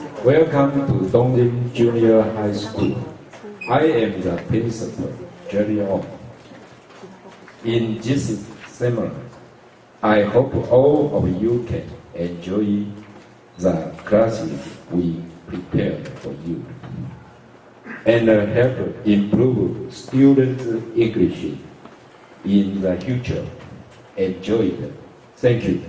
Welcome to Dongjin Junior High School. I am the principal, Jerry Ong. In this seminar, I hope all of you can enjoy the classes we prepared for you and help improve students' English in the future. Enjoy it. Thank you.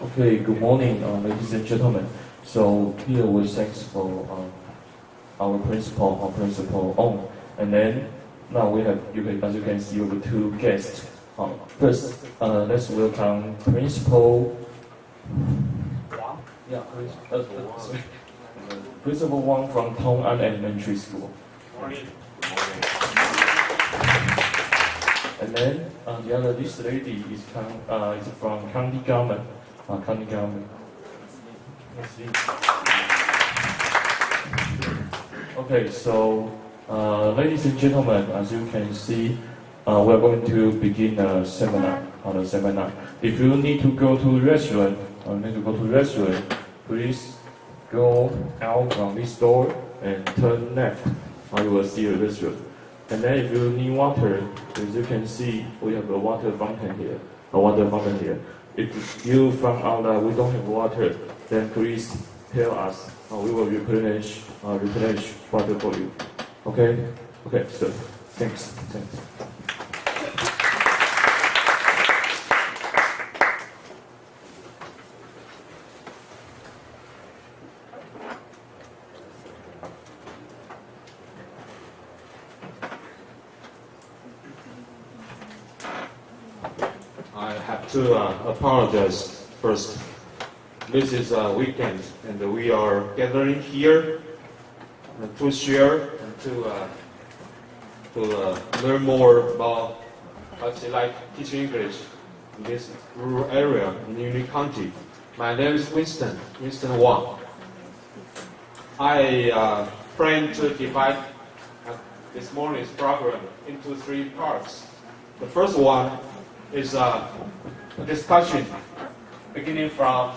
Okay, good morning, ladies and gentlemen. So here we thanks for our Principal Ong, and then now we have as you can see, we have two guests. First, let's welcome Principal Wang. Yeah, Principal Wang from Tong'an Elementary School. Morning. And then this lady is from county government. County government. Let's see. Okay, so ladies and gentlemen, as you can see, we're going to begin a seminar. If you need to go to restaurant, please go out from this door and turn left. You will see a restaurant. And then if you need water, as you can see, we have a water fountain here. If you found out that we don't have water, then please tell us. We will replenish water for you. Okay? Okay, so thanks. I have to apologize first. This is a weekend, and we are gathering here to share and to learn more about what's it like teaching English in this rural area in Yunlin County. My name is Winston Wang. I plan to divide this morning's program into three parts. The first one is a discussion beginning from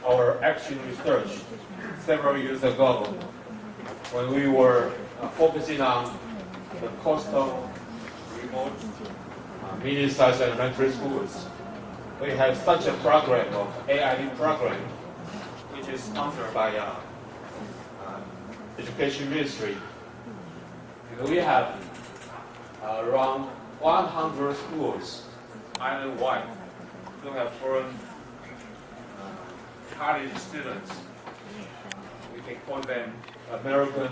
our action research several years ago when we were focusing on the coastal remote medium-sized elementary schools. We have such a program of AID program, which is sponsored by Education Ministry. We have around 100 schools island-wide. We have foreign college students. We can call them American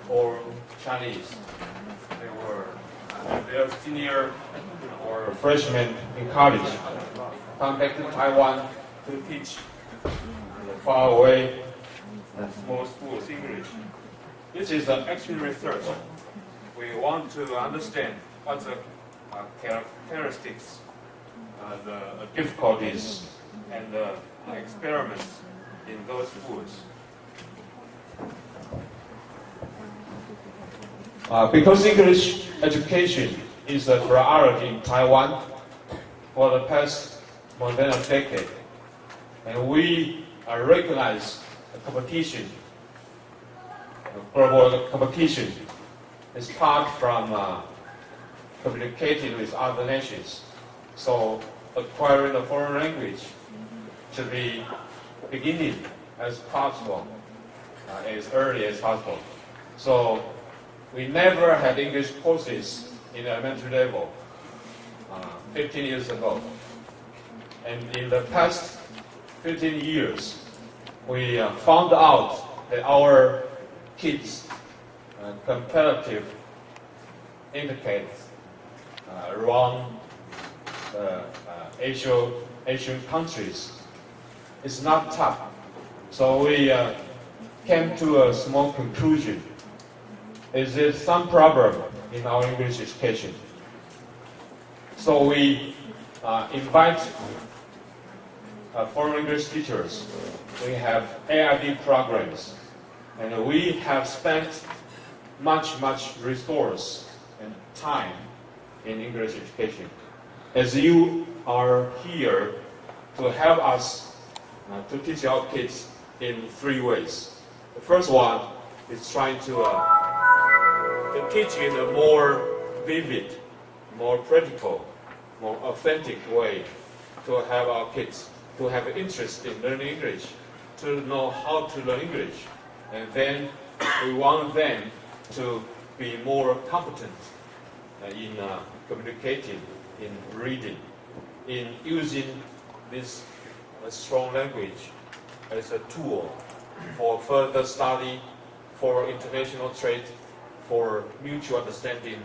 or Chinese. They are senior or freshmen in college. Come back to Taiwan to teach far away small schools English. This is an action research. We want to understand what's the characteristics, the difficulties, and the experiments in those schools. Because English education is a priority in Taiwan for the past more than a decade, and we recognize the competition, global competition, is part from communicating with other nations. So acquiring a foreign language should be beginning as possible, as early as possible. So we never had English courses in elementary level 15 years ago. And in the past 15 years, we found out that our kids' competitive indicators around Asian countries is not tough. So we came to a small conclusion. Is there some problem in our English education? So we invite foreign English teachers. We have AID programs, and we have spent much resource and time in English education. As you are here to help us to teach our kids in 3 ways. The first one is trying to teach in a more vivid, more practical, more authentic way to have our kids to have interest in learning English, to know how to learn English. And then we want them to be more competent in communicating, in reading, in using this strong language as a tool for further study, for international trade, for mutual understanding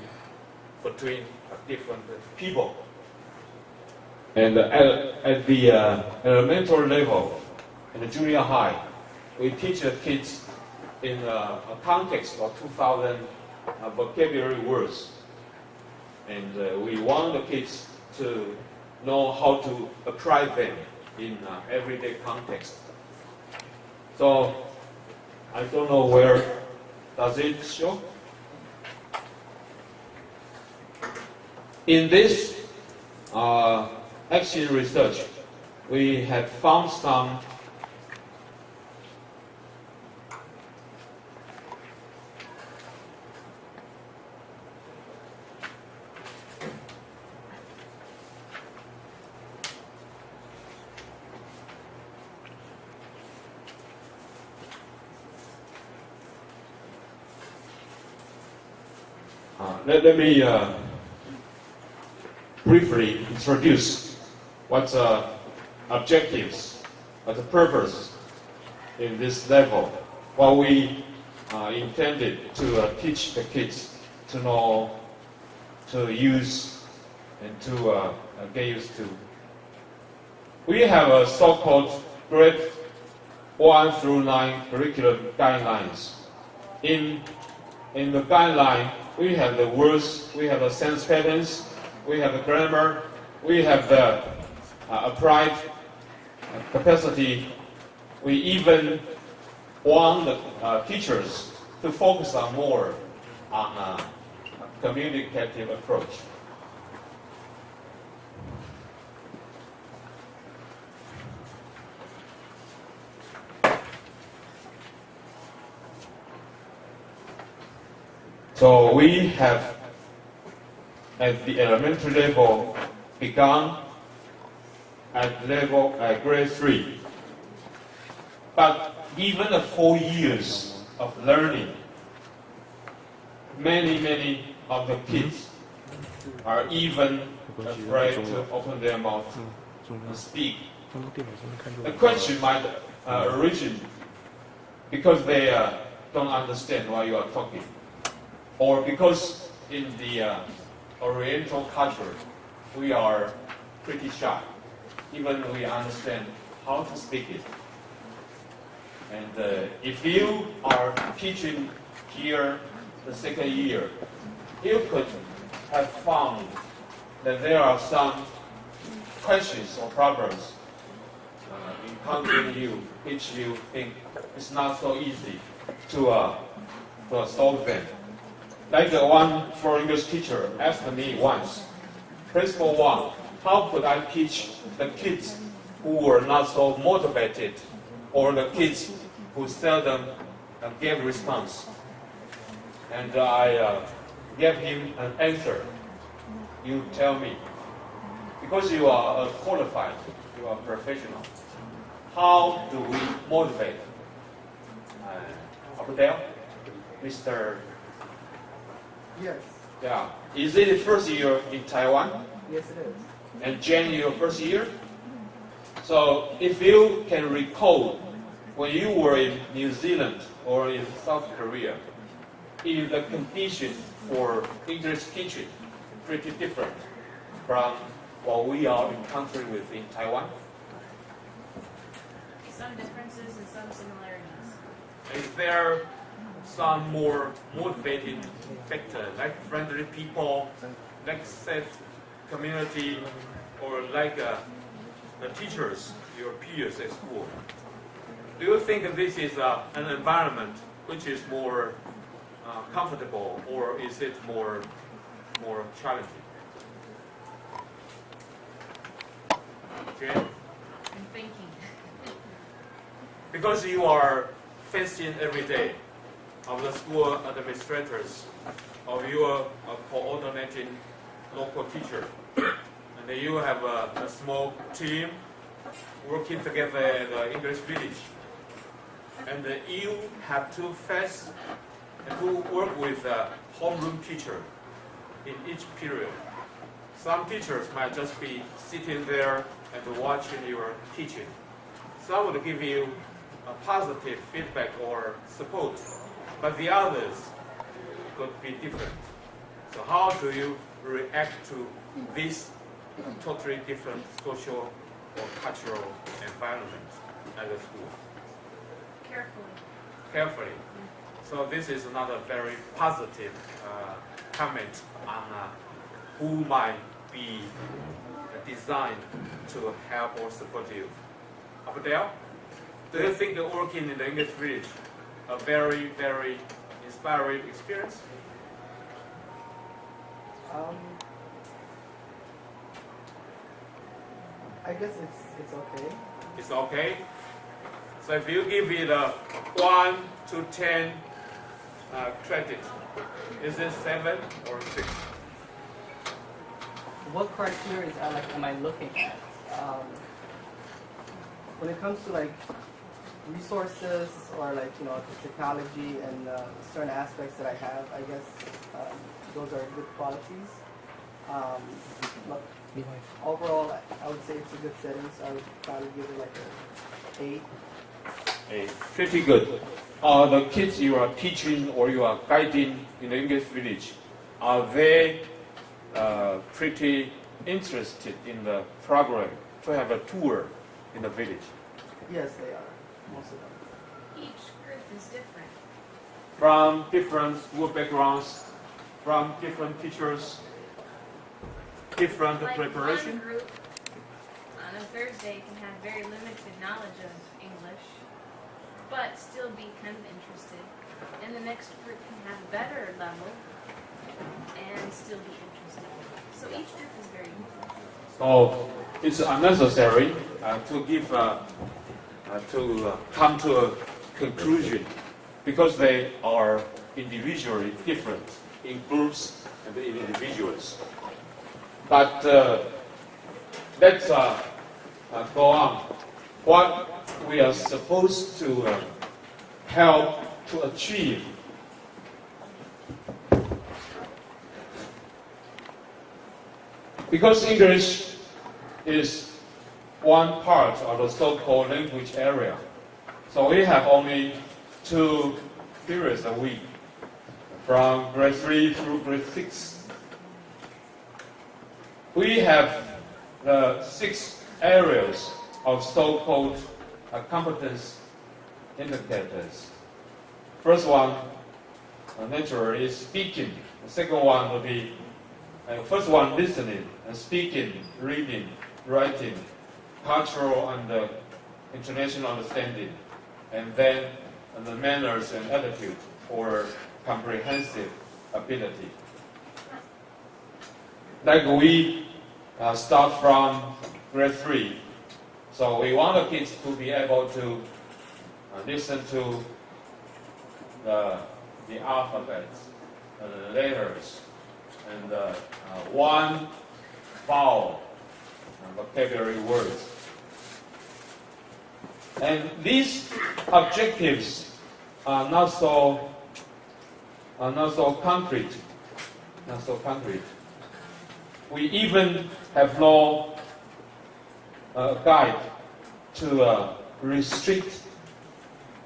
between different people. And at the elementary level, in the junior high, we teach the kids in a context of 2,000 vocabulary words. And we want the kids to know how to apply them in everyday context. So, I don't know where does it show. In this action research, we have found some let me briefly introduce what's objectives, what's the purpose in this level. What we intended to teach the kids to know, to use, and to get used to. We have a so-called grade 1 through 9 curriculum guidelines. In the guideline, we have the words, we have the sense patterns, we have the grammar, we have the applied capacity. We even want the teachers to focus on more on a communicative approach. So we have, at the elementary level, begun at grade 3. But given the 4 years of learning, many of the kids are even afraid to open their mouth and speak. The question might originate because they don't understand why you are talking, or because in the Oriental culture we are pretty shy, even we understand how to speak it. And if you are teaching here the second year, you could have found that there are some questions or problems encountering you, which you think it's not so easy to solve them. Like one foreign English teacher asked me once, Principal 1, how could I teach the kids who were not so motivated, or the kids who seldom gave response? And I gave him an answer. You tell me. Because you are qualified, you are professional. How do we motivate? Abdel? Mr. Yes. Yeah. Is it the first year in Taiwan? Yes, it is. And Jen, your first year? So if you can recall when you were in New Zealand or in South Korea, is the condition for English teaching pretty different from what we are encountering with in Taiwan? Some differences and some similarities. Is there some more motivating factor, like friendly people, like safe community, or like the teachers, your peers at school? Do you think this is an environment which is more comfortable, or is it more more challenging? Jane? I'm thinking. Because you are facing every day of the school administrators, of your coordinating local teacher, and you have a small team working together at the English village, and you have to face and to work with a homeroom teacher in each period. Some teachers might just be sitting there and watching your teaching. Some would give you a positive feedback or support, but the others could be different. So how do you react to this totally different social or cultural environment at the school? Carefully. Carefully. So this is another very positive comment on who might be designed to help or support you. Abdel, do you think that working in the English village a very, very inspiring experience? I guess it's okay. It's okay. So if you give it a 1 to 10 credit, is it 7 or 6? What criteria am I looking at? When it comes to like resources or like technology and certain aspects that I have, I guess those are good qualities. But overall, I would say it's a good setting, so I would probably give it like an 8. Pretty good. The kids you are teaching or you are guiding in the English village, are they pretty interested in the program to have a tour in the village? Yes, they are. Most of them. Each group is different. From different school backgrounds, from different teachers, different Like preparation? one group on a Thursday can have very limited knowledge of English, but still be kind of interested. And the next group can have a better level and still be interested. So each group is very different. So it's unnecessary to come to a conclusion because they are individually different in groups and in individuals. But let's go on. What we are supposed to help to achieve. Because English is one part of the so-called language area, so we have only 2 periods a week, from grade 3 through grade 6. We have the 6 areas of so-called competence indicators. First one, naturally, is speaking. The second one will be first one, listening, speaking, reading, writing, cultural and international understanding, and then the manners and attitude or comprehensive ability. Like we start from grade 3, so we want the kids to be able to listen to the alphabets, the letters, and one vowel vocabulary words. And these objectives are not so concrete. Not so concrete. We even have no guide to restrict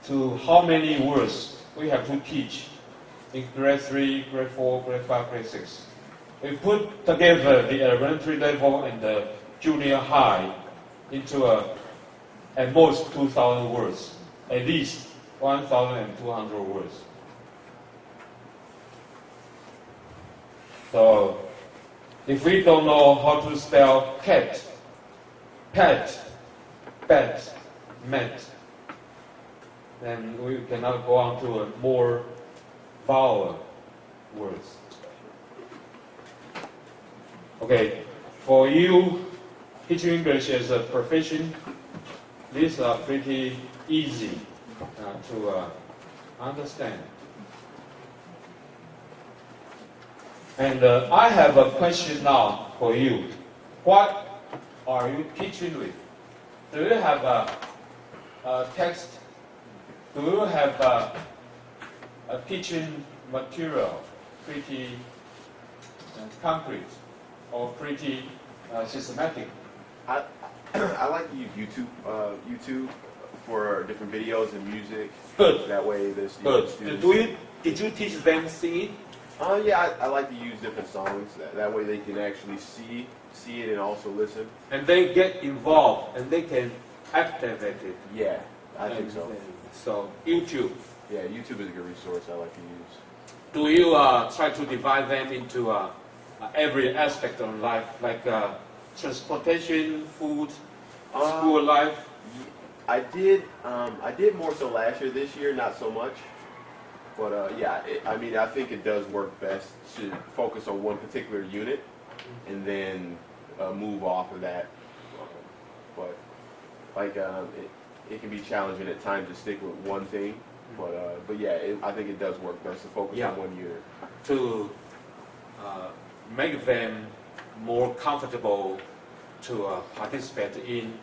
to how many words we have to teach in grade 3, grade 4, grade 5, grade 6. We put together the elementary level and the junior high into at most 2,000 words, at least 1,200 words. So, if we don't know how to spell cat, pet, bat, met, then we cannot go on to more vowel words. Okay, for you, teaching English as a profession, these are pretty easy to understand. And I have a question now for you. What are you teaching with? Do you have a text? Do you have a teaching material pretty concrete or pretty systematic? I like to use YouTube for different videos and music. Good. That way, the Good. students. Did you teach them singing? Yeah, I like to use different songs. That way, they can actually see it and also listen. And they get involved and they can activate it. Yeah, I think so. So YouTube. Yeah, YouTube is a good resource I like to use. Do you try to divide them into every aspect of life, like transportation, food, school life? I did more so last year. This year, not so much. But I think it does work best to focus on one particular unit and then move off of that. But like it can be challenging at times to stick with one thing. But yeah, I think it does work best to focus on one unit. To make them more comfortable to participate in,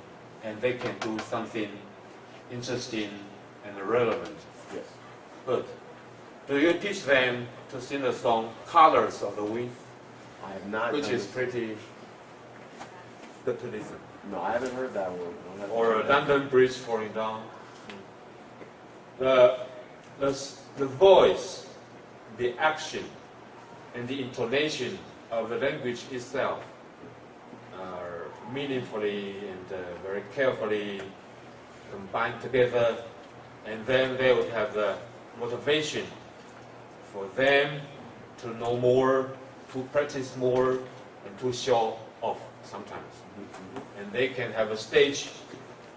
and they can do something interesting and relevant. Yes. Good. Do you teach them to sing the song "Colors of the Wind," I have not. which done is this. pretty good to listen? No, I haven't heard that one. I'll have to Or check that out. London Bridge falling down. The voice, the action, and the intonation of the language itself are meaningfully and very carefully combined together, and then they would have the motivation for them to know more, to practice more, and to show off sometimes. And they can have a stage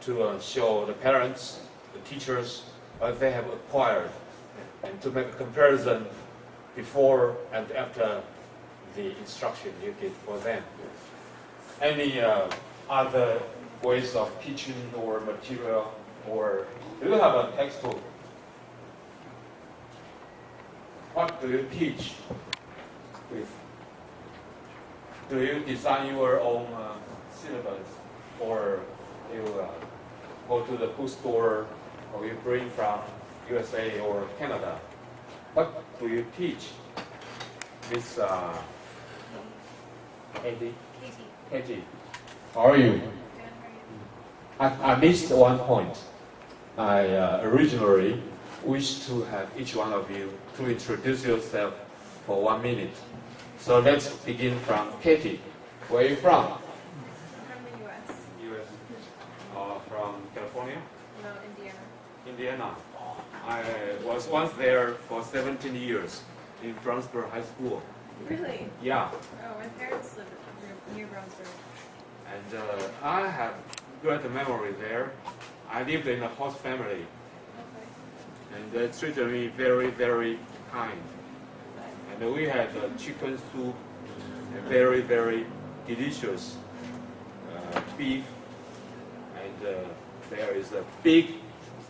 to show the parents, the teachers, what they have acquired, and to make a comparison before and after the instruction you give for them. Any other ways of teaching or material, or do you have a textbook? What do you teach with? Do you design your own syllabus, or you go to the bookstore, or you bring from USA or Canada? What do you teach? Miss Katie? Katie, how are you? I missed one point. I originally wished to have each one of you to introduce yourself for 1 minute. So let's begin from Katie. Where are you from? From the U.S. U.S. From California? No, Indiana. Indiana. I was once there for 17 years in Brownsburg High School. Really? Yeah. Oh, my parents live near Brownsburg. And I have great memory there. I lived in a host family, Okay. and they treated me very, very kind. And we had chicken soup, and very, very delicious beef, and there is a big,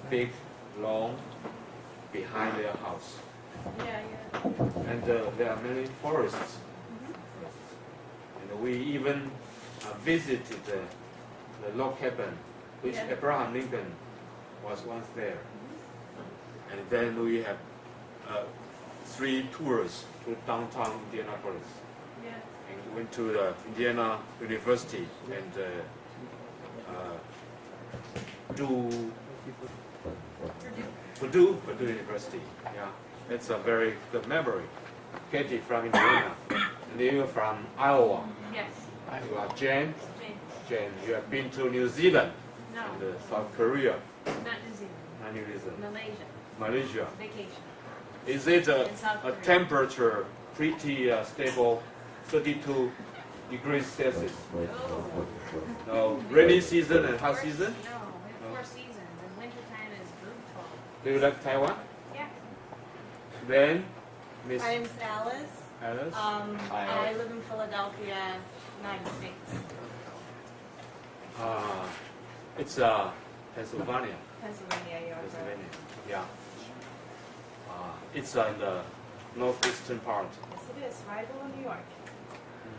big lawn behind their house. Yeah, yeah. And there are many forests. And we even visited the log cabin, which Yeah. Abraham Lincoln was once there. And then we have 3 tours to downtown Indianapolis. Yeah. And we went to the Indiana University and Purdue University. Yeah, it's a very good memory. Katie from Indiana, and you are from Iowa. Yes. You are Jane. Jane. Jane, you have been to New Zealand No, and South Korea, not New Zealand. not New Zealand, Malaysia. Malaysia. Vacation. Is it In South a Korea. temperature pretty stable, 32 degrees Celsius? Oh. No, rainy season and hot season? No, we have 4 seasons, and wintertime is brutal. Do you like Taiwan? Yeah. Then, Miss My name's Alice. Alice? I live in Philadelphia, United States. It's Pennsylvania. Pennsylvania, you are correct. Yeah. It's in the northeastern part. Yes, it is. Right below New York.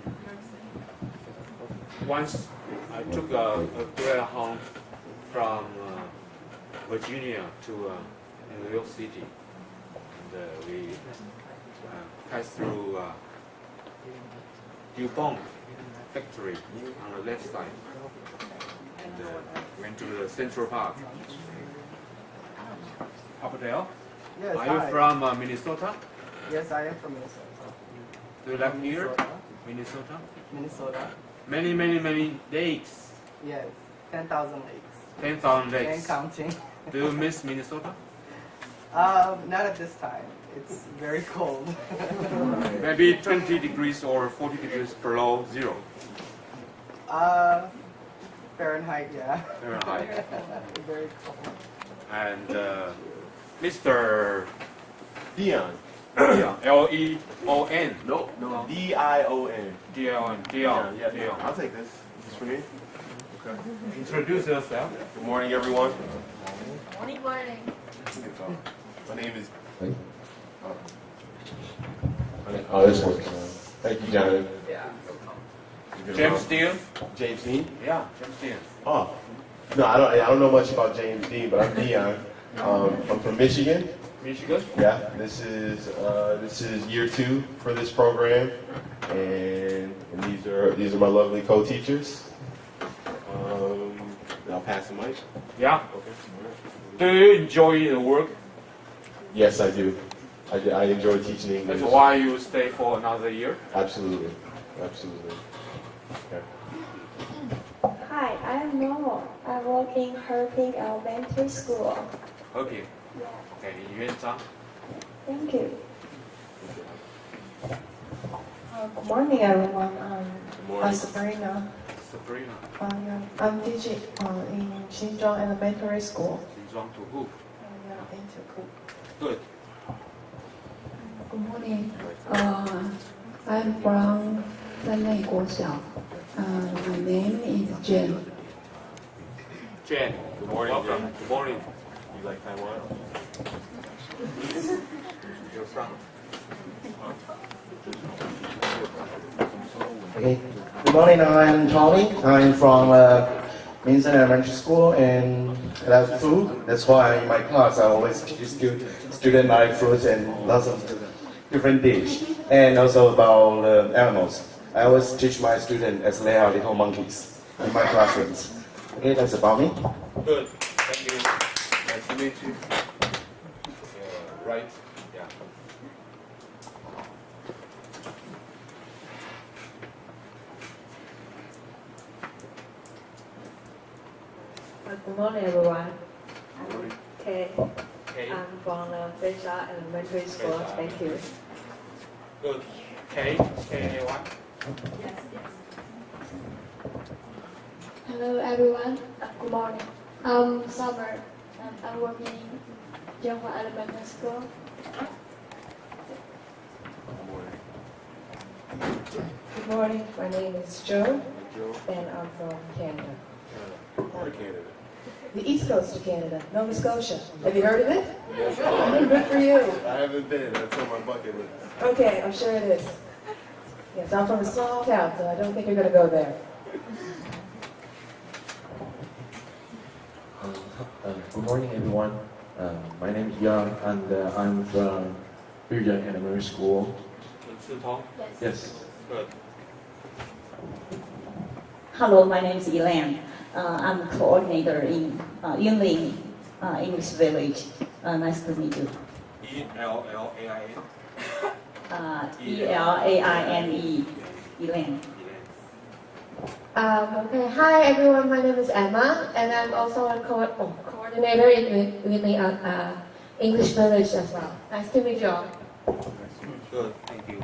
New York City. Once I took a Greyhound from Virginia to New York City, and we passed through DuPont factory on the left side, and went to the Central Park. Papadale, Yes, are you hi. from Minnesota? Yes, I am from Minnesota. Do you live here? Minnesota. Minnesota? Minnesota. Many lakes. Yes, 10,000 lakes. 10,000 And lakes. counting. Do you miss Minnesota? Not at this time. It's very cold. Maybe 20 degrees or 40 degrees below zero Fahrenheit, yeah. Fahrenheit. Very cold. And Mr. Dion. Leon. No, no. D-I-O-N. Dion. Yeah. I'll take this. Is this for me? Okay. Introduce yourself. Good morning, everyone. Morning. My name is. Oh, this works. Thank you, Johnny. James Dean. James Dean. Yeah, James Dean. Oh, no, I don't know much about James Dean, but I'm Dion. I'm from Michigan. Michigan. Yeah, this is year 2 for this program, and these are my lovely co-teachers. I'll pass the mic. Yeah. Okay. Do you enjoy the work? Yes, I do. I enjoy teaching English. That's why you stay for another year? Absolutely. Okay. Hi, I'm Momo. I work in Herping Elementary School. Okay. Yeah, Okay, 李院长. thank you. Good morning, everyone. Good morning. Sabrina. Sabrina. Yeah, I'm teaching in Xinzhuang Elementary School. 新庄土木. Yeah, in Turku. Good. Good morning. I'm from Sanlei Guoxiao. My name is Jane. Jen. Good morning, Welcome. Jen. Good morning. You like Taiwan? You're from? Okay. Good morning, I'm Tommy. I'm from Minson Elementary School in class 2. That's why in my class I always teach students like fruits and lots of different dish. And also about animals. I always teach my students as they are little monkeys in my classrooms. Okay, that's about me. Good. Thank you. Nice to meet you. Right. Yeah. Good morning, everyone. Okay, Okay. I'm from Beja Elementary School. Beja. Thank you. Good. K. K1. Hello, everyone. Good morning. I'm Summer. I'm working in Jianghua Elementary School. Good morning. My name is Joe, and I'm from Canada. Part of Canada. The East Coast of Canada, Nova Scotia. Have you heard of it? Good for you. I haven't been. That's on my bucket list. Okay, I'm sure it is. Yes, I'm from a small town, so I don't think you're going to go there. Good morning, everyone. My name is Yang, and I'm from Yuyang Elementary School. Sutong. Yes. Good. Hello, my name is Elaine. I'm coordinator in Yunlin English Village. Nice to meet you. E-L-L-A-I-N. Elaine. Elaine. Okay, hi everyone. My name is Emma, and I'm also a coordinator in the English Village as well. Nice to meet you all. Good. Thank you.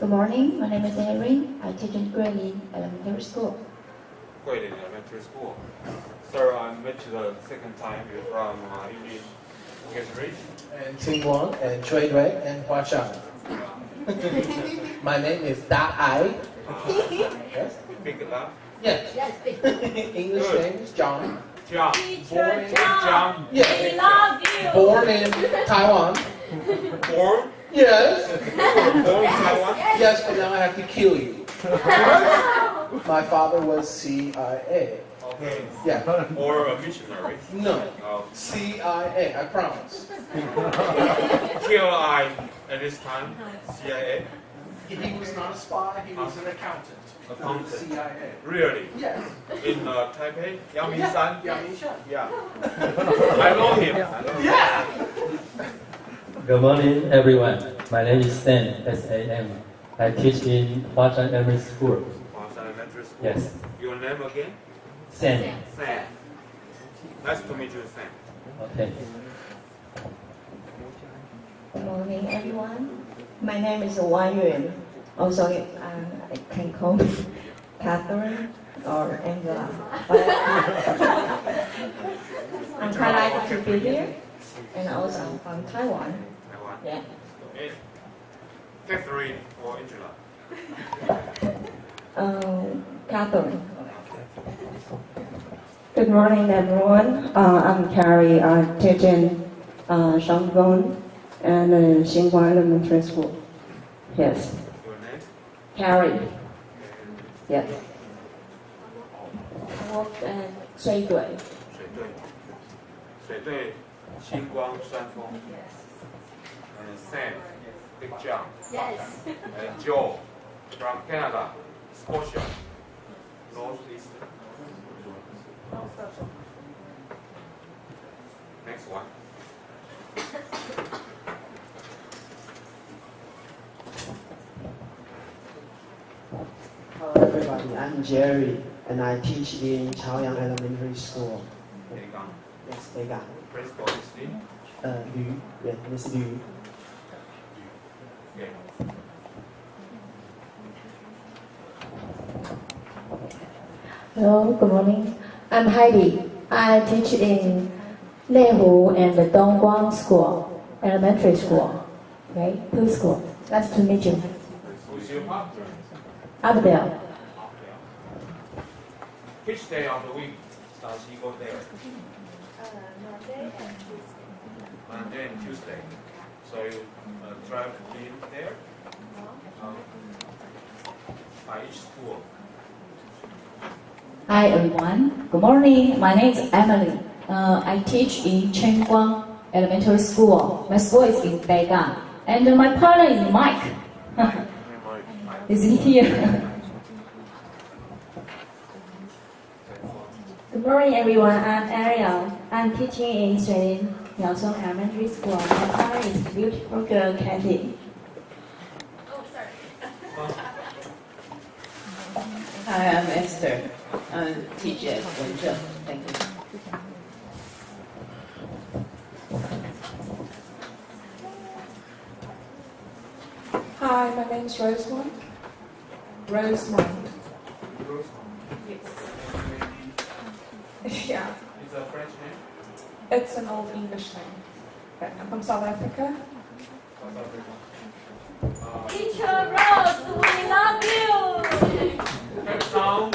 Good morning. My name is Erin. I teach in Guilin Elementary School. Guilin Elementary School. Sir, I met you the second time. You're from Union Get ready. And Tsingwang and Chui Dui and Hua Chang. My name is Da Ai. Yes? Big laugh. Yes. English name is John. John. Teacher John. John, Yes. we love you. Born in Taiwan. Born. Yes. Born in Taiwan. Yes, but now I have to kill you. My father was CIA. Okay. Yeah. Or a missionary. No. Oh. CIA, I promise. Kill I at this time. CIA. He was not a spy, he was an accountant. Accountant. CIA. Really? Yes. In Taipei. Yang Mingshan. Yang Mingshan. Yeah. I know him. I know him. Yeah. Good morning, everyone. My name is Sam, S-A-M. I teach in Huazhan Elementary School. Huazhan Elementary School. Yes. Your name again? Sam. Sam. Nice to meet you, Sam. Okay. Good morning, everyone. My name is Wang Yuan. Also, I can call me Catherine or Angela. But I'm quite glad to be here. And also, I'm from Taiwan. Taiwan. Yeah. Okay. Catherine or Angela? Catherine. Good morning, everyone. I'm Carrie. I teach in Shanggong and Xinhua Elementary School. Yes. Your name? Carrie. Yes. I work in 水队.水队星光山峰 and Sam, Big John, Yes. and Joe from Canada, Scotia, Northeast. Next one. Hello everybody, I'm Jerry and I teach in Chaoyang Elementary School. Daegang. Yes, Daegang. Principal is Lin. Liu, yeah, Miss Liu. Okay. Hello, good morning. I'm Heidi. I teach in Nehu and Dongguang School, elementary school. Okay, two schools. Nice to meet you. Who's your partner? Abdel. Which day of the week does he go there? Monday and Tuesday. So you drive him there? By each school. Hi everyone. Good morning. My name is Emily. I teach in Chengguang Elementary School. My school is in Daegang. And my partner is Mike. Is he here? Good morning, everyone. I'm Ariel. I'm teaching in Suilin Miaosong Elementary School. My partner is beautiful girl Candy. Oh, sorry. Hi, I'm Esther. I'm teacher at Wenzhou. Thank you. Hi, my name is Rosemont. Rosemont. Yeah. It's a French name? It's an old English name. Okay, I'm from South Africa. South Africa. Teacher Rose, we love you. Cape Town,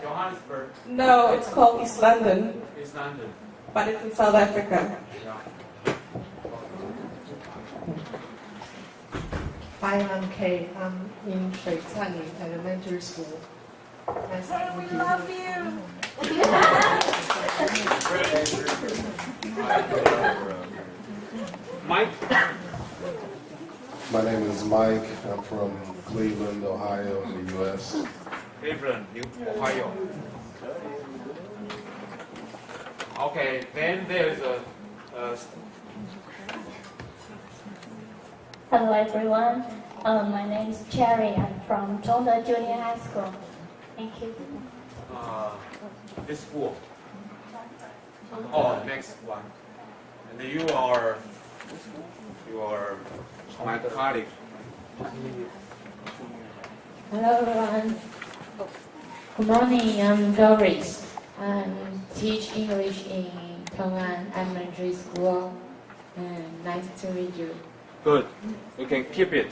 Johannesburg, No, it's called East London, East London. but it's in South Africa. Yeah. Hi, I'm Kay. I'm in Shuicani Elementary School. Nice to Hey, we meet you. love you. Mike? My name is Mike. I'm from Cleveland, Ohio, in the U.S. Cleveland, Ohio. Okay, then there's a Hello, everyone. My name is Cherry. I'm from Zhongde Junior High School. Thank you. this school. Oh, next one. And you are my colleague. Hello everyone. Good morning, I'm Doris. I teach English in Tongan Elementary School. Nice to meet you. Good. You can keep it.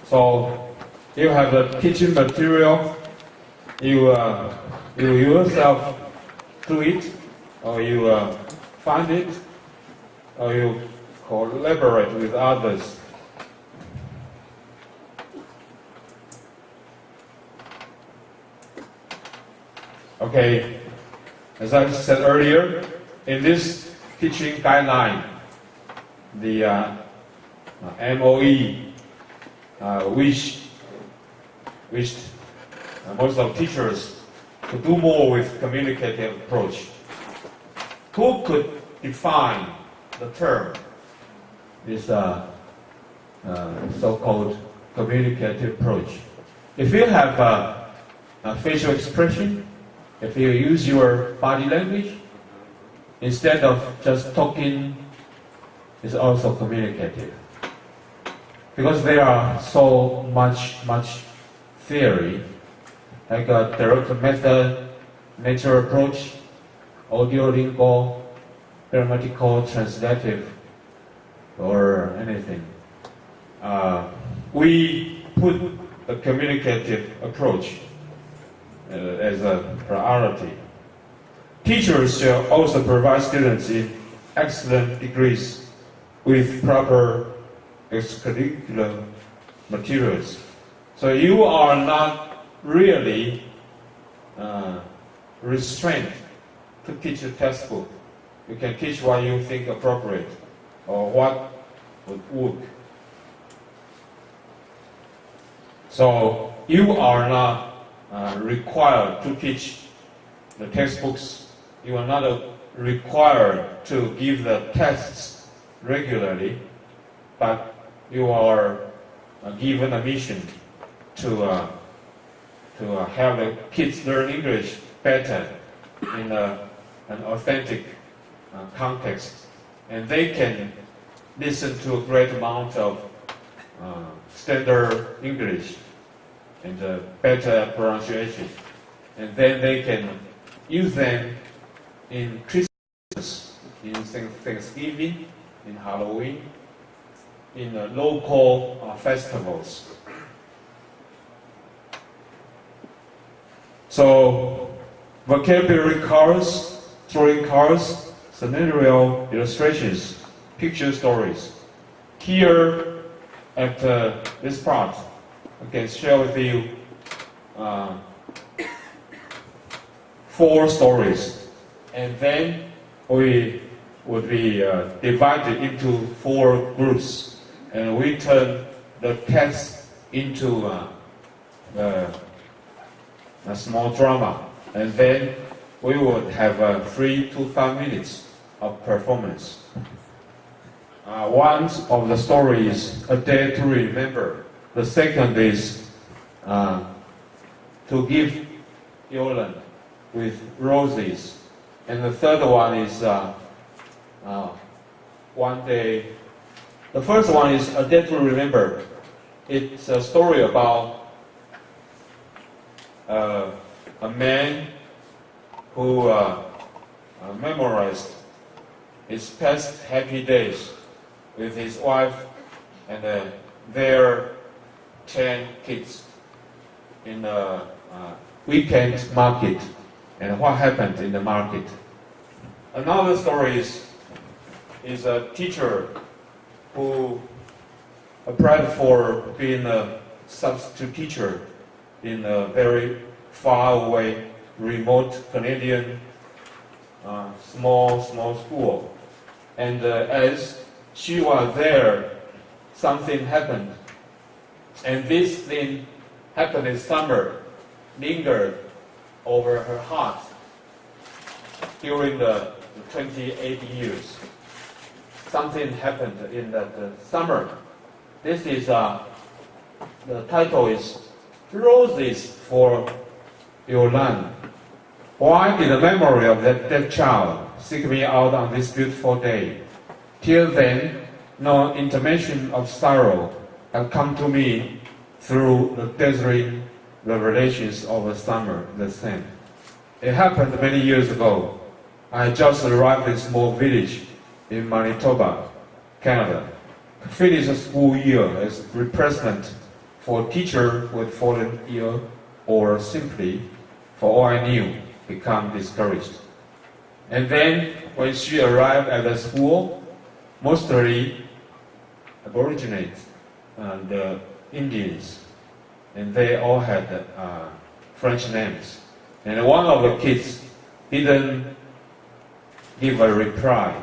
So you have the teaching material. You yourself do it, or you find it, or you collaborate with others. Okay, as I said earlier, in this teaching guideline, the MOE, which most of teachers to do more with communicative approach. Who could define the term, this so-called communicative approach? If you have a facial expression, if you use your body language, instead of just talking, it's also communicative. Because there are so much theory, like a direct method, natural approach, audio-lingual, grammatical, translative, or anything. We put the communicative approach as a priority. Teachers shall also provide students in excellent degrees with proper extracurricular materials. So you are not really restrained to teach a textbook. You can teach what you think appropriate or what would work. So you are not required to teach the textbooks. You are not required to give the tests regularly, but you are given a mission to have the kids learn English better in an authentic context, and they can listen to a great amount of standard English and better pronunciation, and then they can use them in Christmas, in Thanksgiving, in Halloween, in local festivals. So, vocabulary cards, drawing cards, scenario illustrations, picture stories. Here, at this part, I can share with you 4 stories, and then we would be divided into 4 groups, and we turn the text into a small drama, and then we would have 3 to 5 minutes of performance. One of the stories is A Day to Remember. The second is To Give Yolande with Roses. And the third one is One Day. The first one is A Day to Remember. It's a story about a man who memorized his past happy days with his wife and their 10 kids in a weekend market, and what happened in the market. Another story is a teacher who applied for being a substitute teacher in a very far away, remote Canadian small school. And as she was there, something happened. And this thing happened in summer, lingered over her heart during the 28 years. Something happened in that summer. This is, the title is Roses for Yolande. Why did the memory of that dead child seek me out on this beautiful day? Till then, no intimation of sorrow had come to me through the dazzling revelations of a summer the same. It happened many years ago. I just arrived in a small village in Manitoba, Canada. Finished a school year as replacement for a teacher who had fallen ill or simply, for all I knew, become discouraged. And then when she arrived at the school, mostly Aborigines and Indians, and they all had French names. And one of the kids didn't give a reply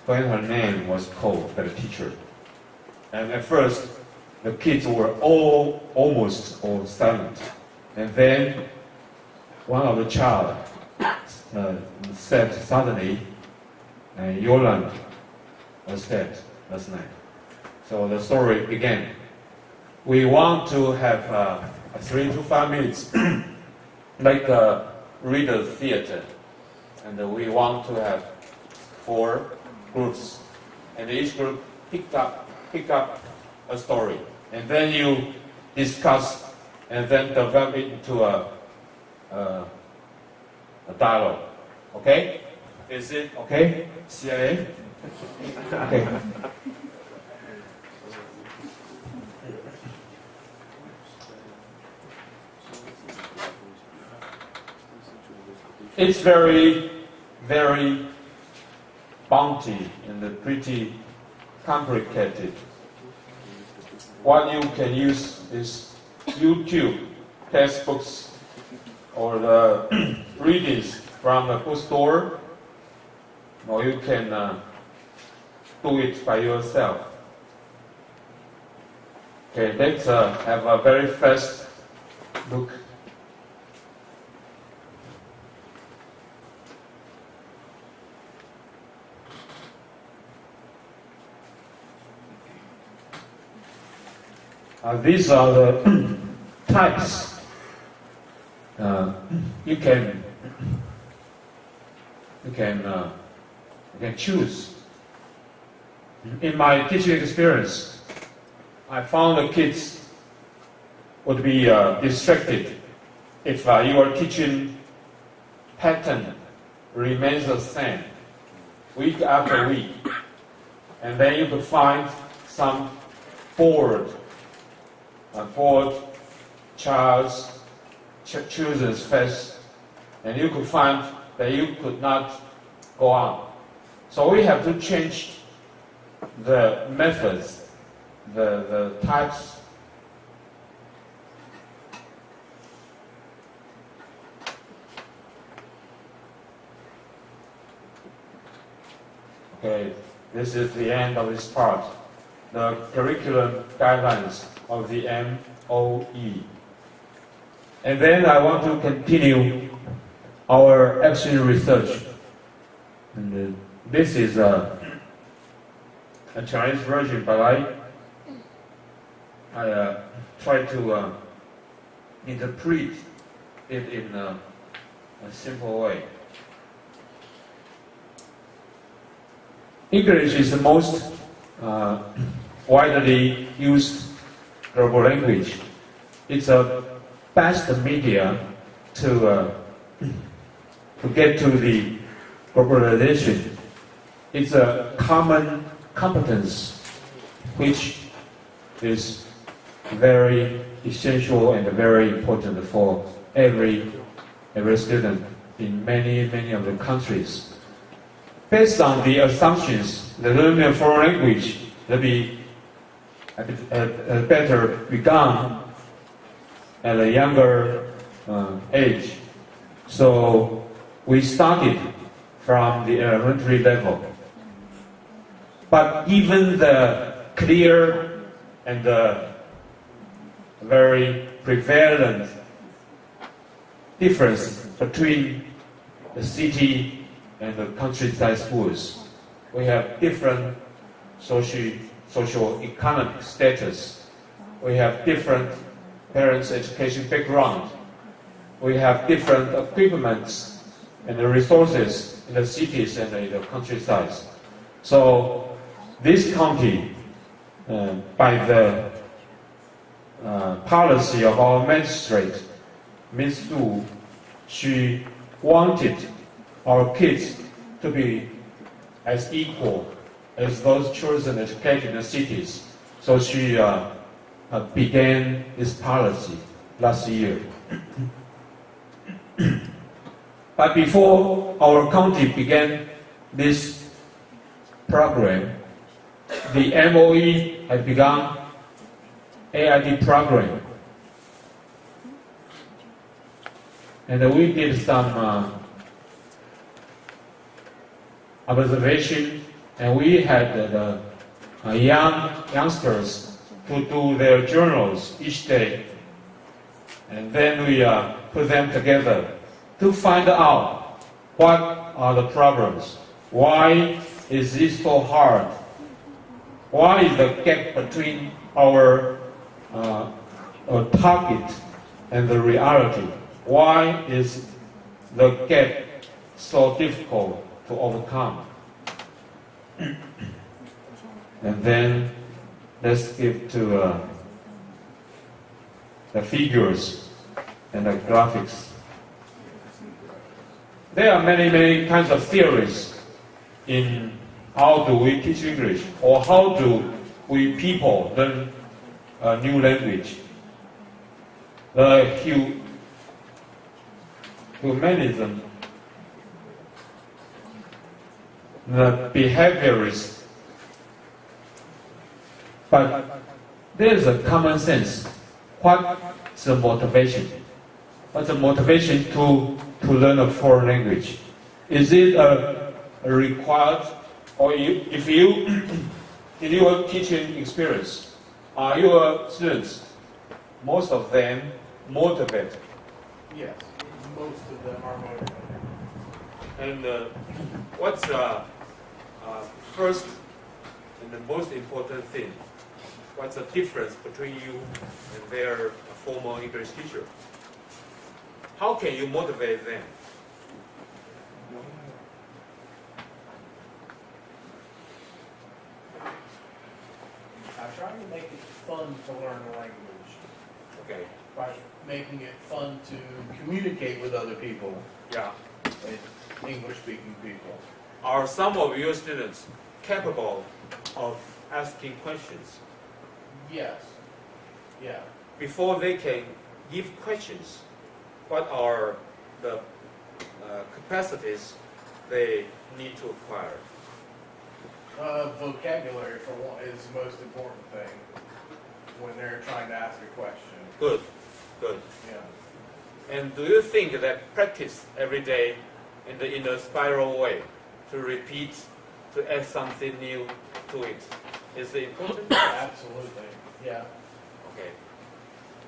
when her name was called by the teacher. And at first, the kids were almost all silent. And then one of the child said suddenly, Yolan was dead last night. So the story began. We want to have 3 to 5 minutes, like a reader theater. And we want to have 4 groups. And each group pick up a story, and then you discuss, and then develop it into a dialogue. Okay? Is it okay? CIA? Okay. It's very, very bounty and pretty complicated. What you can use is YouTube, textbooks, or the readings from the bookstore, or you can do it by yourself. Okay, let's have a very fast look. These are the types you can choose. In my teaching experience, I found the kids would be distracted if your teaching pattern remains the same week after week, and then you could find some bored children's face, and you could find that you could not go on. So we have to change the methods, the types. Okay, this is the end of this part. The curriculum guidelines of the MOE. And then I want to continue our action research. And this is a Chinese version, but I try to interpret it in a simple way. English is the most widely used global language. It's a best media to get to the globalization. It's a common competence which is very essential and very important for every student in many of the countries. Based on the assumptions, the learning of foreign language will be better begun at a younger age. So we started from the elementary level. But even the clear and the very prevalent difference between the city and the countryside schools, we have different socio-economic status. We have different parents' education background. We have different equipments and the resources in the cities and in the countryside. So this county, by the policy of our magistrate, Ms. Du, she wanted our kids to be as equal as those children educated in the cities. So she began this policy last year. But before our county began this program, the MOE had begun AID program. And we did some observation, and we had the youngsters to do their journals each day. And then we put them together to find out what are the problems. Why is this so hard? Why is the gap between our target and the reality? Why is the gap so difficult to overcome? And then let's get to the figures and the graphics. There are many kinds of theories in how do we teach English, or how do we people learn a new language. The humanism, the behaviorists, but there is a common sense. What's the motivation? What's the motivation to learn a foreign language? Is it a required, or if you in your teaching experience, are your students, most of them motivated? Yes, most of them are motivated. And what's the first and the most important thing? What's the difference between you and their former English teacher? How can you motivate them? I try to make it fun to learn a language. Okay. By making it fun to communicate with other people. Yeah. English-speaking people. Are some of your students capable of asking questions? Yes. Yeah. Before they can give questions, what are the capacities they need to acquire? Vocabulary, for one, is the most important thing when they're trying to ask a question. Good, good. Yeah. And do you think that practice every day in a spiral way, to repeat, to add something new to it, is it important? Absolutely, yeah. Okay.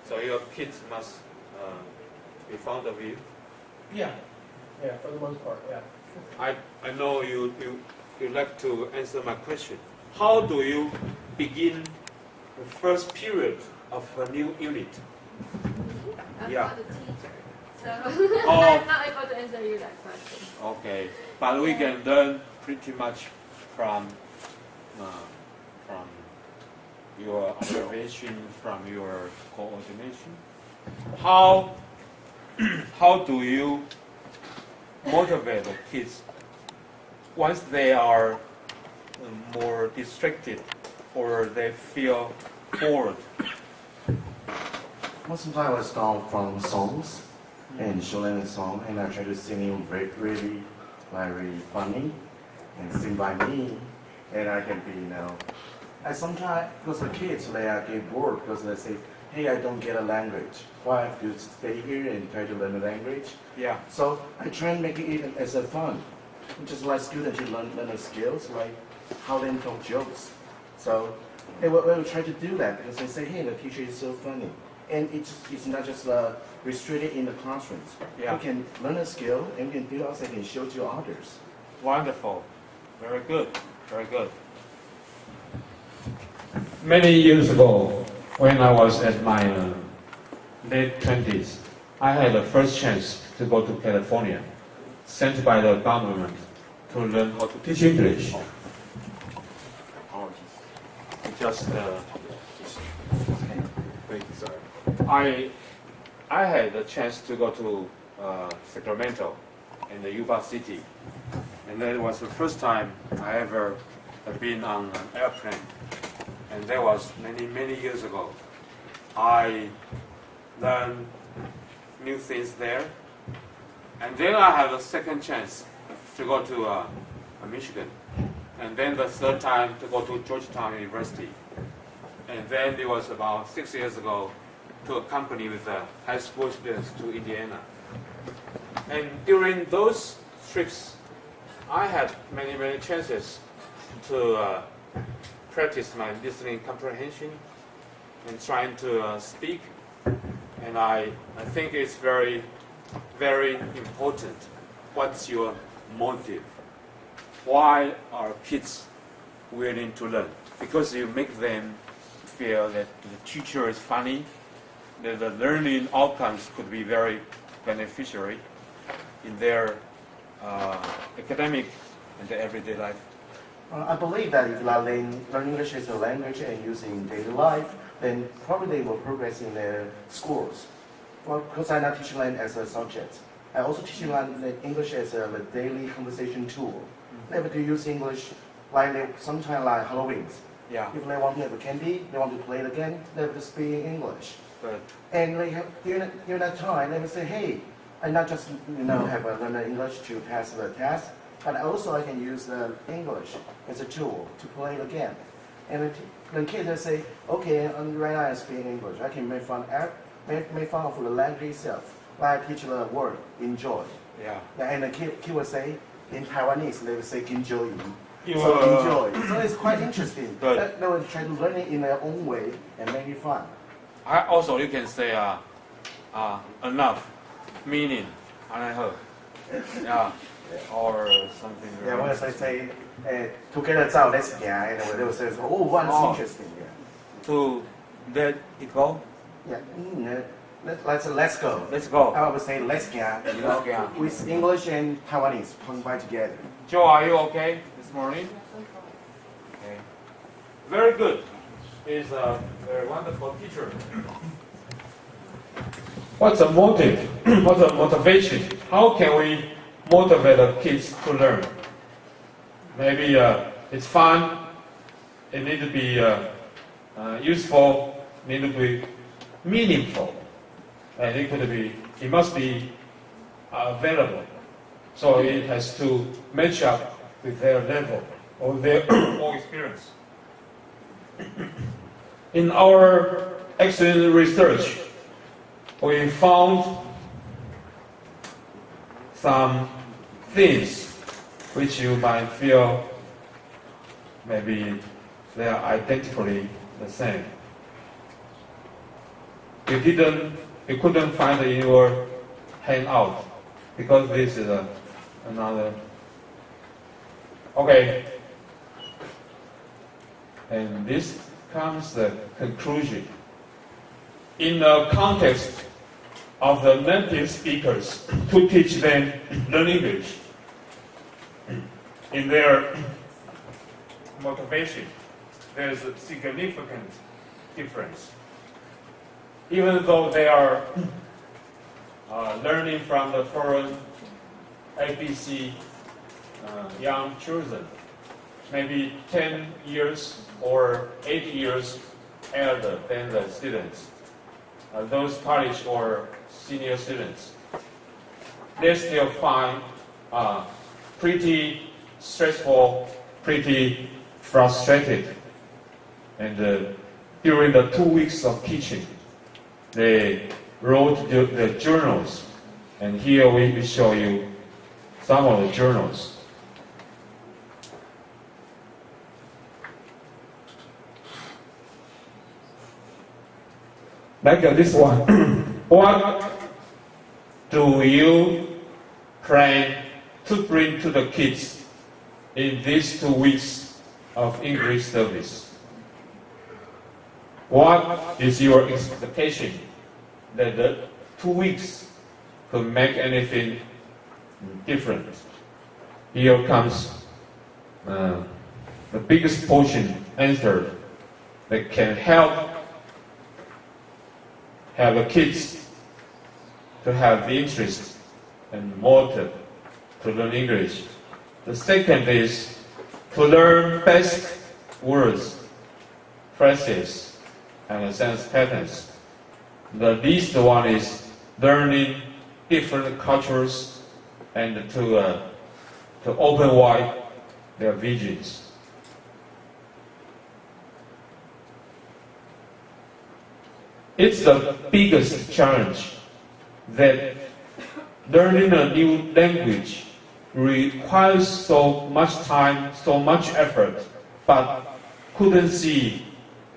So your kids must be fond of you? Yeah, yeah, for the most part, yeah. I know you like to answer my question. How do you begin the first period of a new unit? I'm Yeah. not a teacher, so Oh. I'm not able to answer you that question. Okay, but we can learn pretty much from your observation, from your coordination. How do you motivate the kids once they are more distracted or they feel bored? Well, sometimes I start from songs and show them a song, and I try to sing it really funny and sing by me, and I can be, And sometimes, because the kids, they get bored because they say, hey, I don't get a language. Why have to stay here and try to learn a language? Yeah. So I try and make it as a fun. Just like students, you learn the skills, like how they talk jokes. So we will try to do that because they say, hey, the teacher is so funny. And it's not just restricted in the classrooms. Yeah. You can learn a skill and you can do outside and show to others. Wonderful. Very good. Very good. Many years ago, when I was at my late 20s, I had the first chance to go to California, sent by the government to learn how to teach English. Just wait, sorry. I had the chance to go to Sacramento in the Yuba City. And that was the first time I ever had been on an airplane. And that was many, many years ago. I learned new things there. And then I had a second chance to go to Michigan. And then the third time to go to Georgetown University. And then it was about 6 years ago to accompany with the high school students to Indiana. And during those trips, I had many, many chances to practice my listening comprehension and trying to speak. And I think it's very, very important. What's your motive? Why are kids willing to learn? Because you make them feel that the teacher is funny, that the learning outcomes could be very beneficiary in their academic and their everyday life. I believe that if they learn English as a language and use it in daily life, then probably they will progress in their schools. Well, because I'm not teaching them as a subject. I also teach them English as a daily conversation tool. They have to use English sometimes like Halloween. Yeah. If they want to have a candy, they want to play it again, they have to speak English. But and they have, during that time, they will say, hey, I not just have a learn English to pass the test, but also I can use the English as a tool to play it again. And the kids will say, okay, right now I speak English. I can make fun of the language itself. Like I teach the word enjoy. Yeah. And the kid will say in Taiwanese, they will say enjoy. You, So enjoy. So it's quite interesting. But they will try to learn it in their own way and make it fun. Also, you can say enough, meaning, yeah, or something. Yeah, when I say together, let's go, and they will say, oh, one's interesting. Yeah. To let it go. Yeah. Let's go. Let's go. I would say let's go. With English and Taiwanese combined together. Joe, are you okay this morning? Okay. Very good. He's a very wonderful teacher. What's a motive? What's a motivation? How can we motivate the kids to learn? Maybe it's fun. It needs to be useful. It needs to be meaningful, and it must be available. So it has to match up with their level or their own experience. In our excellent research, we found some things which you might feel maybe they are identically the same. You couldn't find it in your handout because this is another. Okay. And this comes the conclusion. In the context of the native speakers to teach them learn English, in their motivation, there's a significant difference. Even though they are learning from the foreign ABC young children, maybe 10 years or 8 years elder than the students, those college or senior students, they still find pretty stressful, pretty frustrated. And during the 2 weeks of teaching, they wrote the journals. And here we will show you some of the journals. Like this one. What do you plan to bring to the kids in these 2 weeks of English service? What is your expectation that the 2 weeks could make anything different? Here comes the biggest portion answer that can help have the kids to have the interest and motive to learn English. The second is to learn basic words, phrases, and sense patterns. The least one is learning different cultures and to open wide their visions. It's the biggest challenge that learning a new language requires so much time, so much effort, but couldn't see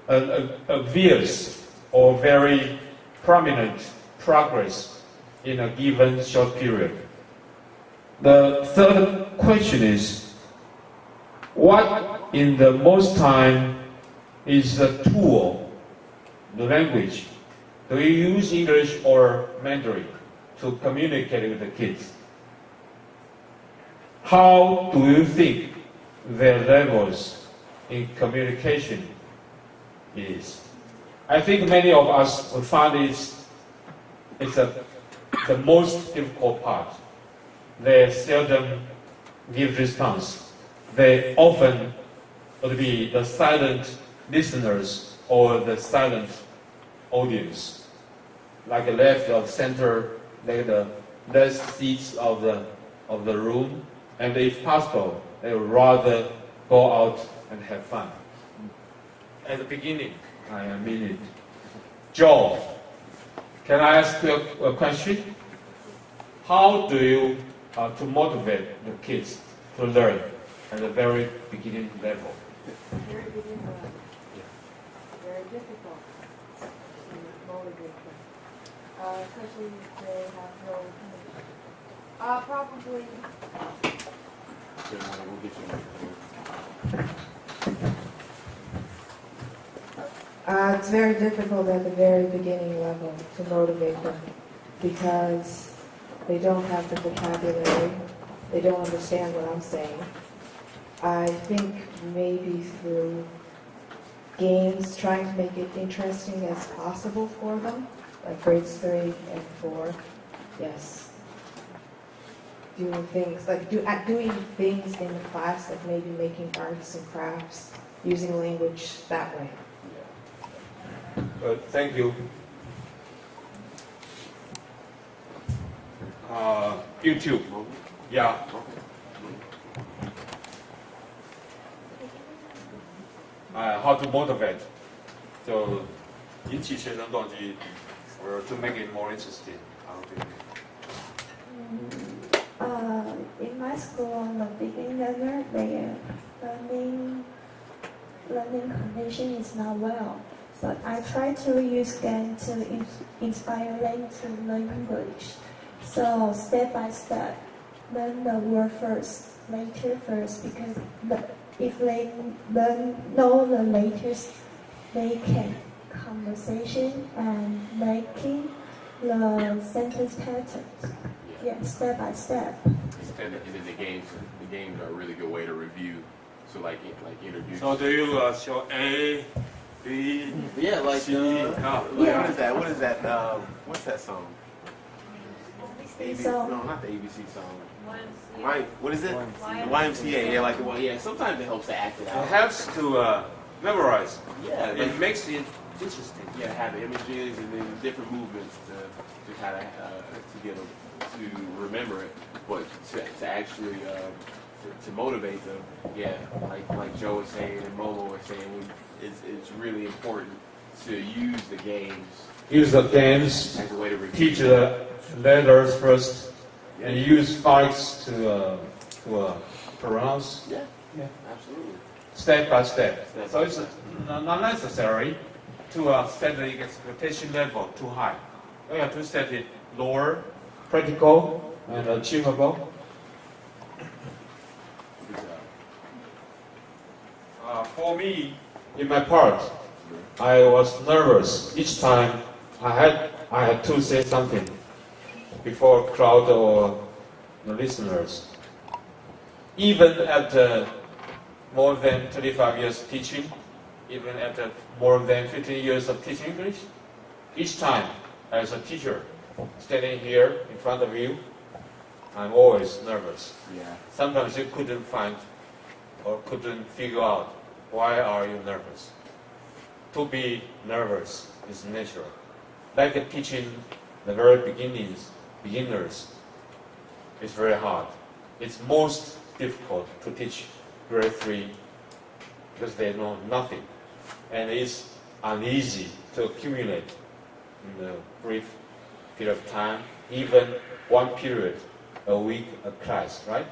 a obvious or very prominent progress in a given short period. The third question is, what in the most time is the tool, the language? Do you use English or Mandarin to communicate with the kids? How do you think their levels in communication is? I think many of us will find it's the most difficult part. They seldom give response. They often would be the silent listeners or the silent audience, like the left or center, like the last seats of the room, and if possible, they would rather go out and have fun. At the beginning, I mean it. Joe, can I ask you a question? How do you to motivate the kids to learn at the very beginning level? Very beginning level. Very difficult to motivate them, especially if they have no information. Probably. It's very difficult at the very beginning level to motivate them because they don't have the vocabulary, they don't understand what I'm saying. I think maybe through games, trying to make it interesting as possible for them, like grades 3 and 4, yes. Doing things, like doing things in the class, like maybe making arts and crafts, using language that way. Thank you. YouTube. Yeah. How to motivate? So, 引起学生动机 or to make it more interesting. How do you In my school, the beginning learner, their learning condition is not well. But I try to use game to inspire them to learn English. So step by step, learn the word first, letter first, because if they know the letters, they can conversation and making the sentence patterns. Yeah, step by step. And then the games are a really good way to review. So like introduce. So do you show A, B, yeah, like C? What is that? What's that song? song. No, not the ABC song. Right? What is it? YMCA. Yeah, like the one. Yeah. Sometimes it helps to act it out. It helps to memorize. Yeah, it makes it interesting. Yeah, have images and then different movements to kind of to get them to remember it, but to actually to motivate them. Yeah, like Joe was saying and Momo was saying, it's really important to use the games. Use the games, as a way to teach the letters first, and use fights to pronounce. Yeah, absolutely. Step by step. So it's not necessary to set the expectation level too high. We have to set it lower, practical, and achievable. For me, in my part, I was nervous each time I had to say something before a crowd or the listeners. Even after more than 25 years teaching, even after more than 15 years of teaching English, each time as a teacher standing here in front of you, I'm always nervous. Yeah. Sometimes you couldn't find or couldn't figure out why are you nervous. To be nervous is natural. Like teaching the very beginners, it's very hard. It's most difficult to teach grade 3 because they know nothing. And it's uneasy to accumulate in a brief period of time, even one period, a week, a class, right?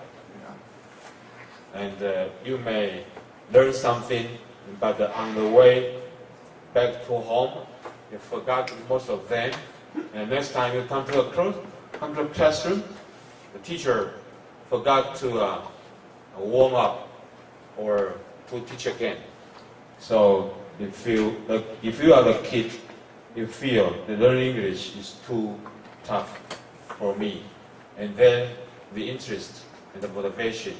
And you may learn something, but on the way back to home, you forgot most of them. And next time you come to a classroom, the teacher forgot to warm up or to teach again. So if you are the kid, you feel the learning English is too tough for me, and then the interest and the motivation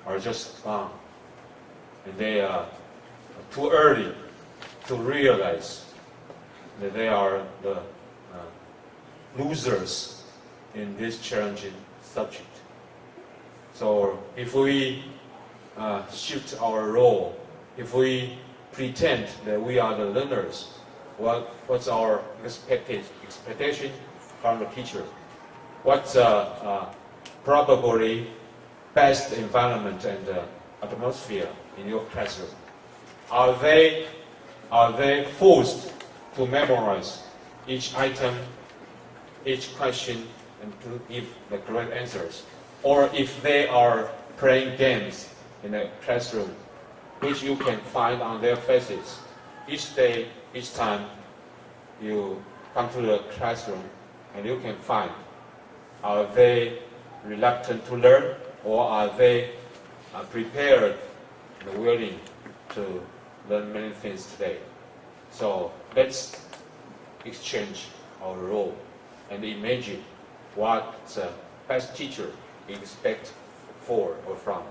are just gone, and they are too early to realize that they are the losers in this challenging subject. So if we shift our role, if we pretend that we are the learners, what's our expectation from the teacher? What's probably best environment and atmosphere in your classroom? Are they forced to memorize each item, each question, and to give the correct answers? Or if they are playing games in the classroom, which you can find on their faces each day, each time you come to the classroom, and you can find, are they reluctant to learn, or are they prepared and willing to learn many things today? So let's exchange our role and imagine what the best teacher expect for or from.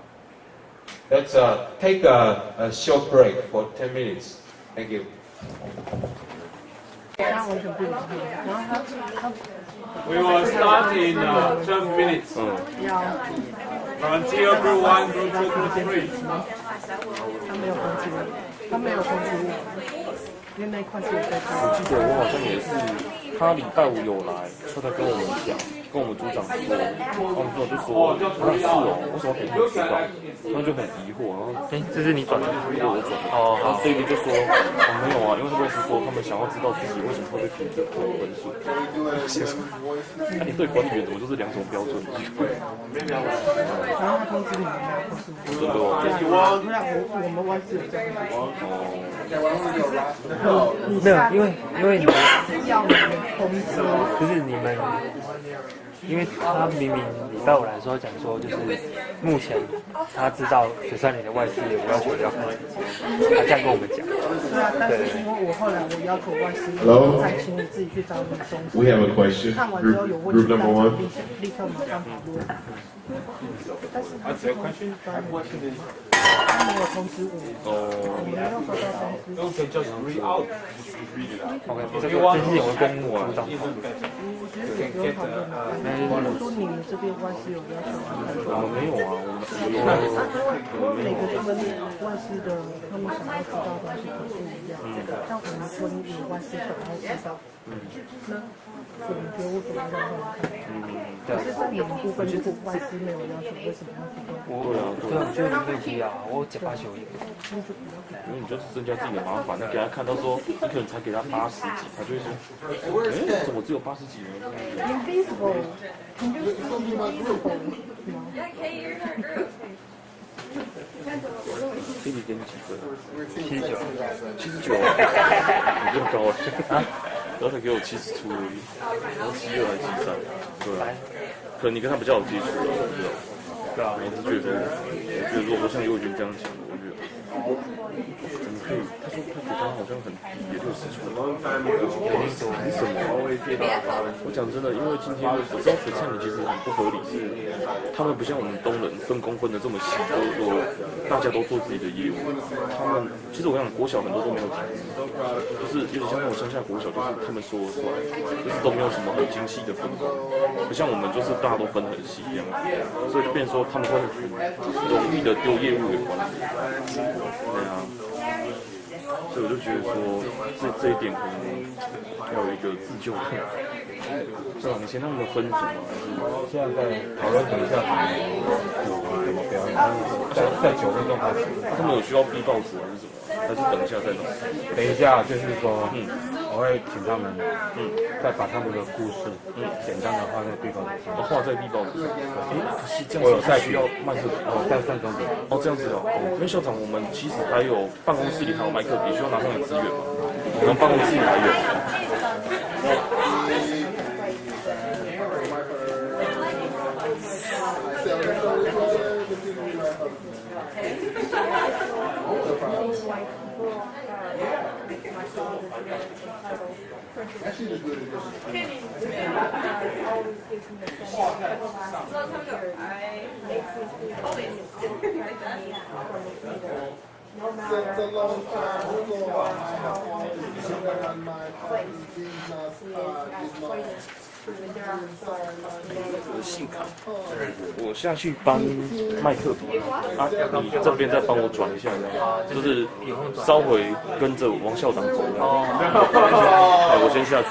Let's take a short break for 10 minutes. Thank you. We will start in 12 minutes. From tier group 1 to group 3. 他没有通知我，因为那一块是我在做。我记得我好像也是，他礼拜5有来，他才跟我们讲，跟我们组长说，我们组长就说，是哦，为什么每天知道？然后就很疑惑，然后这是你转的，这是我转的。哦，然后 David 就说，没有啊，因为这位是说他们想要知道自己为什么会被评这个分数。那你对管理员怎么就是两种标准？然后他通知你们吗？真的哦。我们外事有这样。没有，因为你们要你们通知，就是你们，因为他明明礼拜5来说讲说，就是目前他知道学生里的外事有要求要看，他这样跟我们讲。对啊，但是因为我后来我要求外事，才请你自己去找你中心。We have a question. 看完之后有问题，大家立刻马上讨论。但是他只有关心他没有通知我，我没有收到通知。Okay, just read out. OK， 这是我跟组长。我觉得也不用讨论了。如果说你们这边外事有要求，我们没有啊，我们每个他们外事的，他们想要知道的东西都不一样。像我们村有外事想要知道，那我们觉得为什么要让他们看？可是在你们部分，如果外事没有要求，为什么要去做？对啊，我觉得你可以提啊，我简八修一个。因为你就是增加自己的麻烦，你给他看到说，你可能才给他80几，他就会说，哎，怎么只有80几呢？ Invisible. Can you see invisible? Baby 给你几分？79，你这么高啊？然后他给我70出而已，然后72还73，对啊，可能你跟他比较有基础了，我不知道。对啊，我是觉得，如果说像幼军这样讲，我日文，怎么可以？他说他觉得他好像很别的事情。凭什么？我讲真的，因为今天我知道学餐饮其实很不合理，是他们不像我们东人分工分的这么细，就是说大家都做自己的业务。他们其实我想国小很多都没有体制，就是有点像那种乡下国小，就是他们说了算，就是都没有什么很精细的分工，不像我们就是大家都分很细这样子，所以就变成说他们会很容易的丢业务给管理。对啊，所以我就觉得说这一点可能要有一个自救。是吧？你先让他们分组吗？还是现在在讨论等一下怎么表演？在9分钟开始。他们有需要逼报纸还是什么？还是等一下再弄？等一下就是说，我会请他们，再把他们的故事，简单的画在壁报纸上。画在壁报纸上。可是这样我有在需要麦克笔，在上中笔。哦，这样子哦。因为校长，我们其实还有办公室里还有麦克笔，需要拿上来支援嘛。我们办公室里还有。No matter how far we go on my house, on my business, 信卡，我下去帮麦克笔啊，你这边再帮我转一下，就是稍微跟着王校长走。我先下去。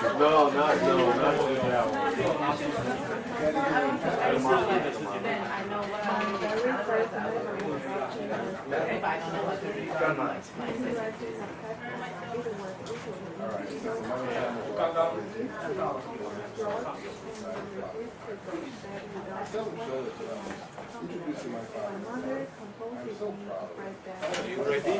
Introducing my father. I'm so proud of it. Are you ready?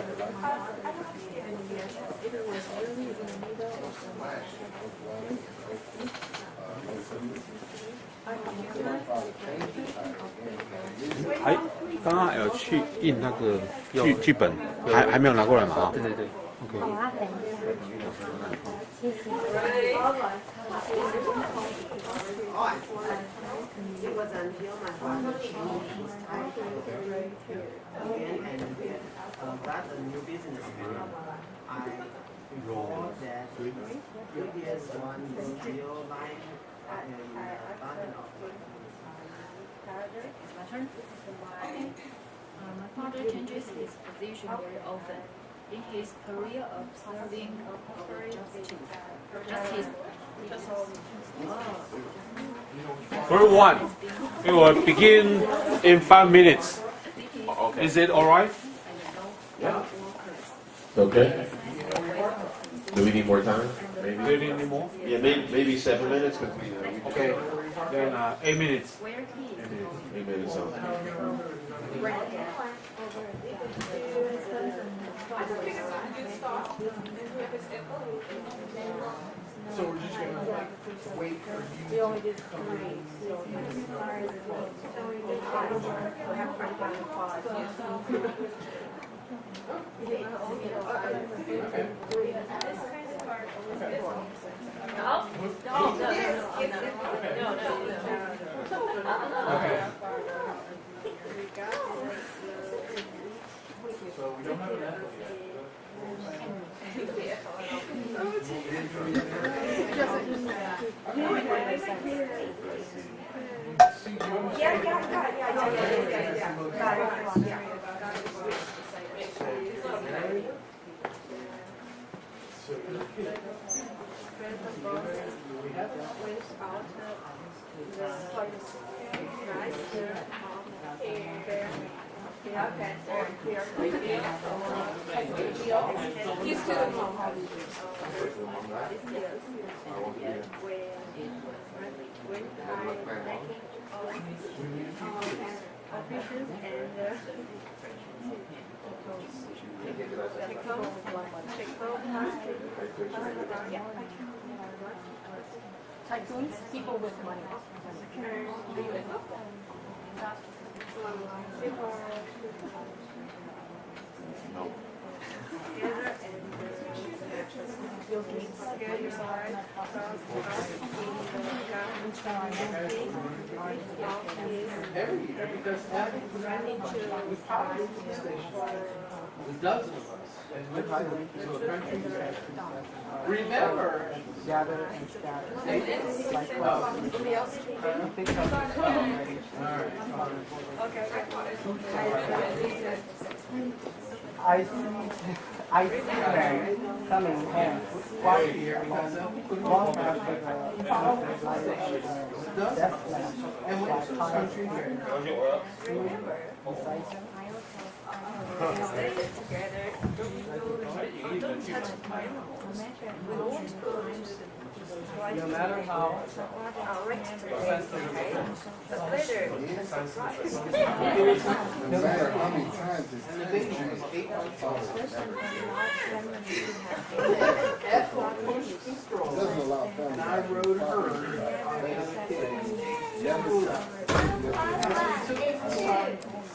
I 刚刚有去印那个剧本，还没有拿过来嘛？哈。对对对。OK。It was until my father changed his title again and again. Got a new business plan. I thought that previous one is still life and abandoned. It's my turn. My father changes his position very often. In his career of serving justice. Group 1, we will begin in 5 minutes. Okay. Is it all right? Yeah. Okay. Do we need more time? Maybe. Do you need any more? Yeah, maybe 7 minutes because we. Okay. Then 8 minutes. 8 minutes sounds So we're just gonna wait for you. We only did 3, so So we don't have enough. Tycoons, people with money. No. Every year, because we power the station. There's dozens of us, and we're highly to a country that remember. Gather and scatter. I see them coming here. One year because one after the death match. And when it's a country here. No matter how no matter how many times it's and the baby was 8 months old. Doesn't allow family. And I rode her on the other kids.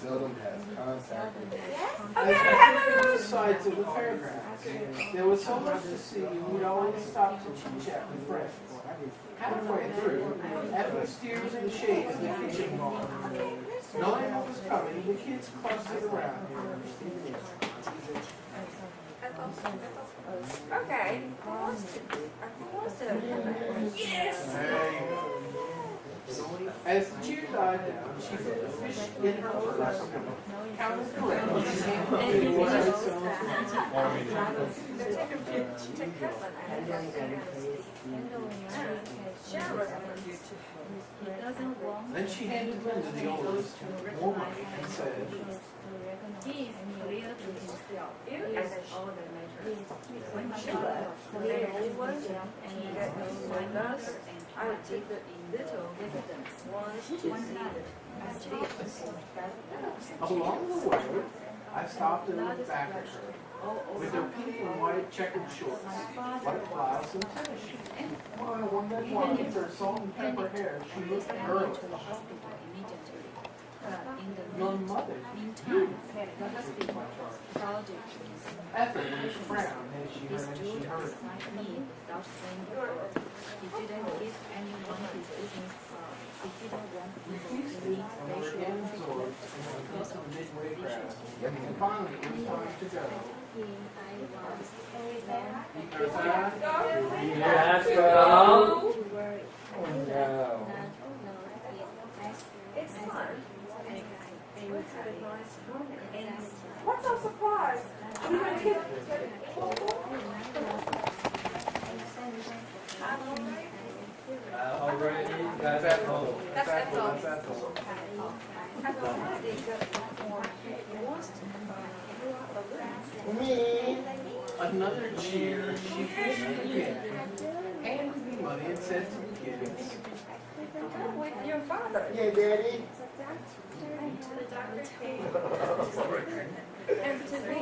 Seldom has contact. I sides of the fairgrounds. There was so much to see, we'd always stop to chit-chat with friends. Halfway through, after the steers in the shade of the kitchen barn, knowing what was coming, the kids clustered around here. Okay. Yes! As the cheer died down, she put the fish in her purse, counted correctly, and then she handed Linda the oldest more money and said, He is clear to himself. As all the matters. When she left, the lady was and he had no windows, and I would take the little residence once to see the along the way, I stopped and looked back at her with her pink and white checkered shorts, white blouse, and tennis shoes. When that one with her salt and pepper hair, she looked girlish. Your mother, Ethel was frowned as she heard it. He didn't give anyone his business. He didn't want people to leave facial treatment because of his position. And finally, it was time to go. Let's go. No. It's fun. What's our surprise? Are we going to get Already, that's Ethel. That's Ethel. That's Ethel. Me. Another cheer. She fished again. Handed me money and said to the kids, with your father? "Yeah, Daddy." And to me.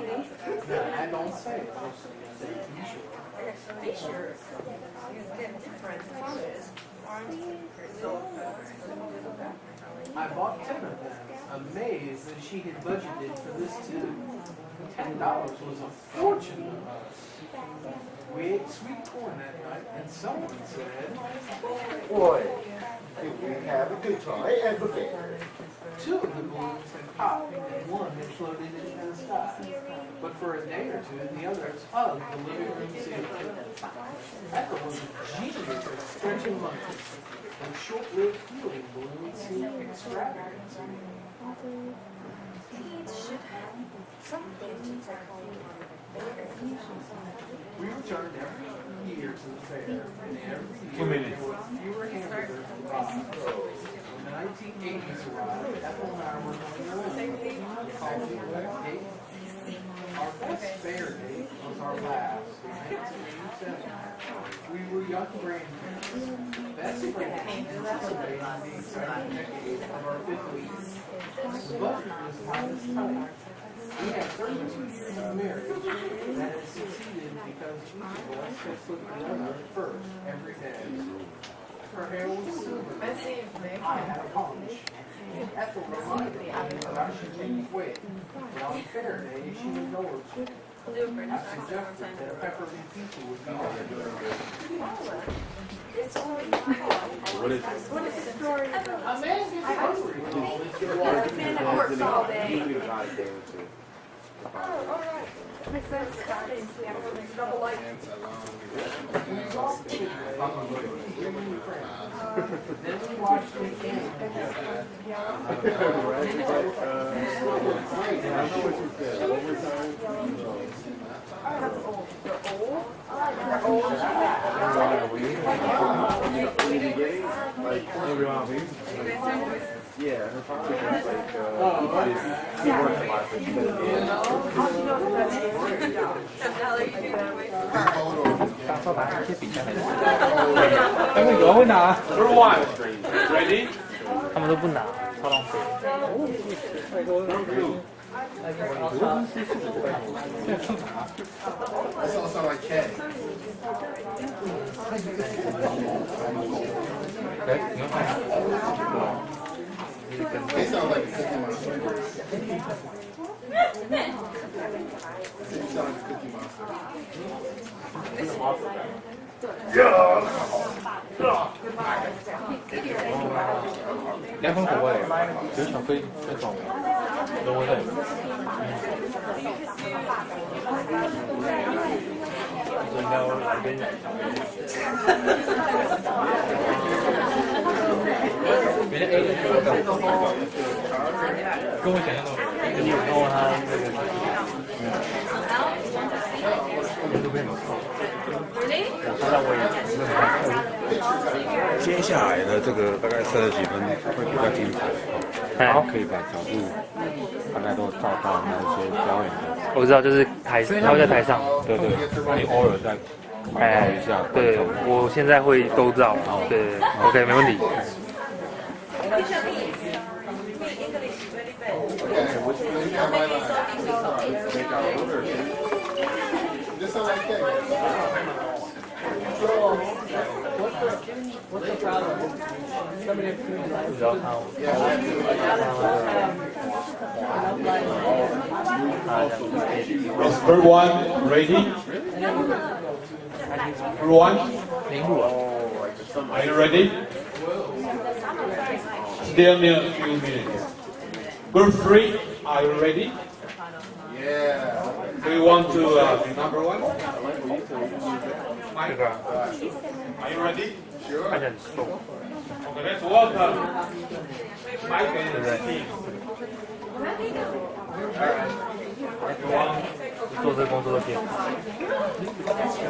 No, I don't say it. T-shirts. They're different colors. I bought 10 of them, amazed that she had budgeted for this too. $10 was a fortune to us. We ate sweet corn that night, and someone said, "Boy, did we have a good time and buffet." 2 of the balloons had popped, and one had floated into the sky. But for a day or two, the others hugged the living room ceiling. Ethel was a genius at stretching monkeys, and short-lived helium balloons seemed extravagant to me. Kids should have something to take home on the fair. We returned every year to the fair, and every year there were fewer hamburgers and pies. When the 1980s arrived, Ethel and I were going around. Our best fair date was our last, 1987. We were young grandparents. Best friends anticipating the exciting decade of our 50s. The budget was tight. We had 32 years of marriage that had succeeded because each of us had put the other first every day. Her hair was silver. I had a polish. she quit. But on fair day, she would know her too. I suggested that Peppermint Pizza would be What is it? What is the story about? a man gets hungry. This man that works all day. Oh, all right. My son started to have Double like. Then we watched the game. Yeah, her father was like, he worked a lot, but she Number one, ready? 他们都不拿，超浪费。 That's also like K. They sound like a Cookie Monster. They sound like a Cookie Monster.两种口味，有巧克力那种原味的。这应该来一杯奶茶。别的 A 的跟我想象中，你有看过他那个？都被你看。他让我也。接下来的这个大概30几分会比较精彩，然后可以把角度大概都照到那些表演的。我知道，就是他会在台上。对对，那你偶尔再照一下。对，我现在会都照。对 ，OK， 没问题。What's the problem? Somebody Is bird one ready? Bird one? Are you ready? Still need a few minutes. Group 3, are you ready? Yeah. Do you want to be number one? Mike, are you ready? Sure. Okay, let's welcome Mike and the team. 做这个工作的点，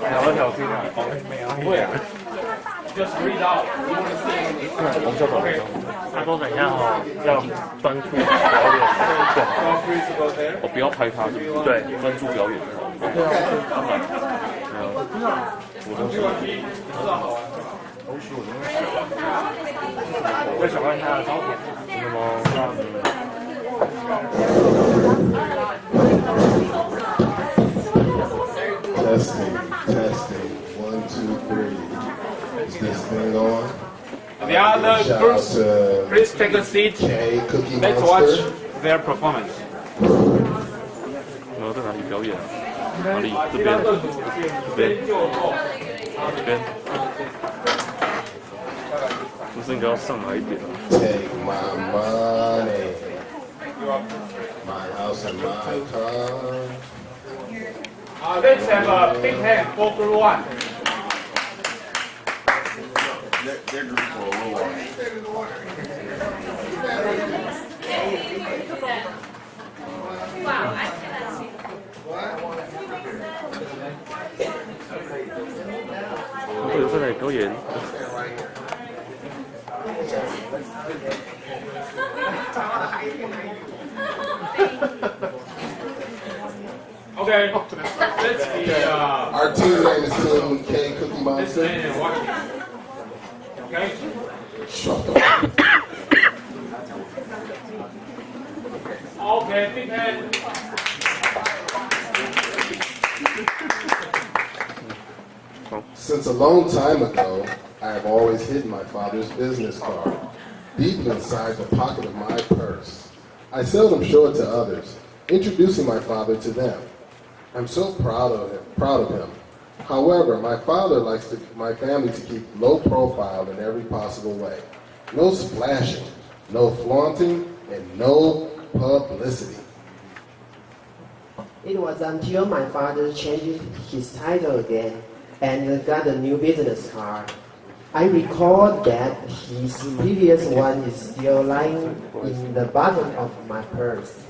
聊来聊去啊，没有，会啊。Just read out. 我们就走。他说等一下哦，要专注表演。对。我不要拍他，对，专注表演。OK 啊，当然。我东西，我想看他的照片。真的吗？Testing. 1, 2, 3. Is this thing on? The other Shout out groups, to please take a seat. K, Cookie Let's Monster. watch their performance. 然后在哪里表演？哪里？这边，这边，这边。不是应该要上来一点啊 Take my money, my house and my car. Let's have a big hand for group 1. Their group for a little while. Wow, I cannot see. 会有在哪里表演？ Okay, let's see. Our team name is Team K, Cookie Monster. Listen and watch it. Okay? Shut up. Okay, big hand. Since a long time ago, I have always hidden my father's business card. deep inside the pocket of my purse. I seldom show it to others, introducing my father to them. I'm so proud of him. However, my father likes my family to keep low profile in every possible way. No splashing, no flaunting, and no publicity. It was until my father changed his title again and got a new business card. I recall that his previous one is still lying in the bottom of my purse.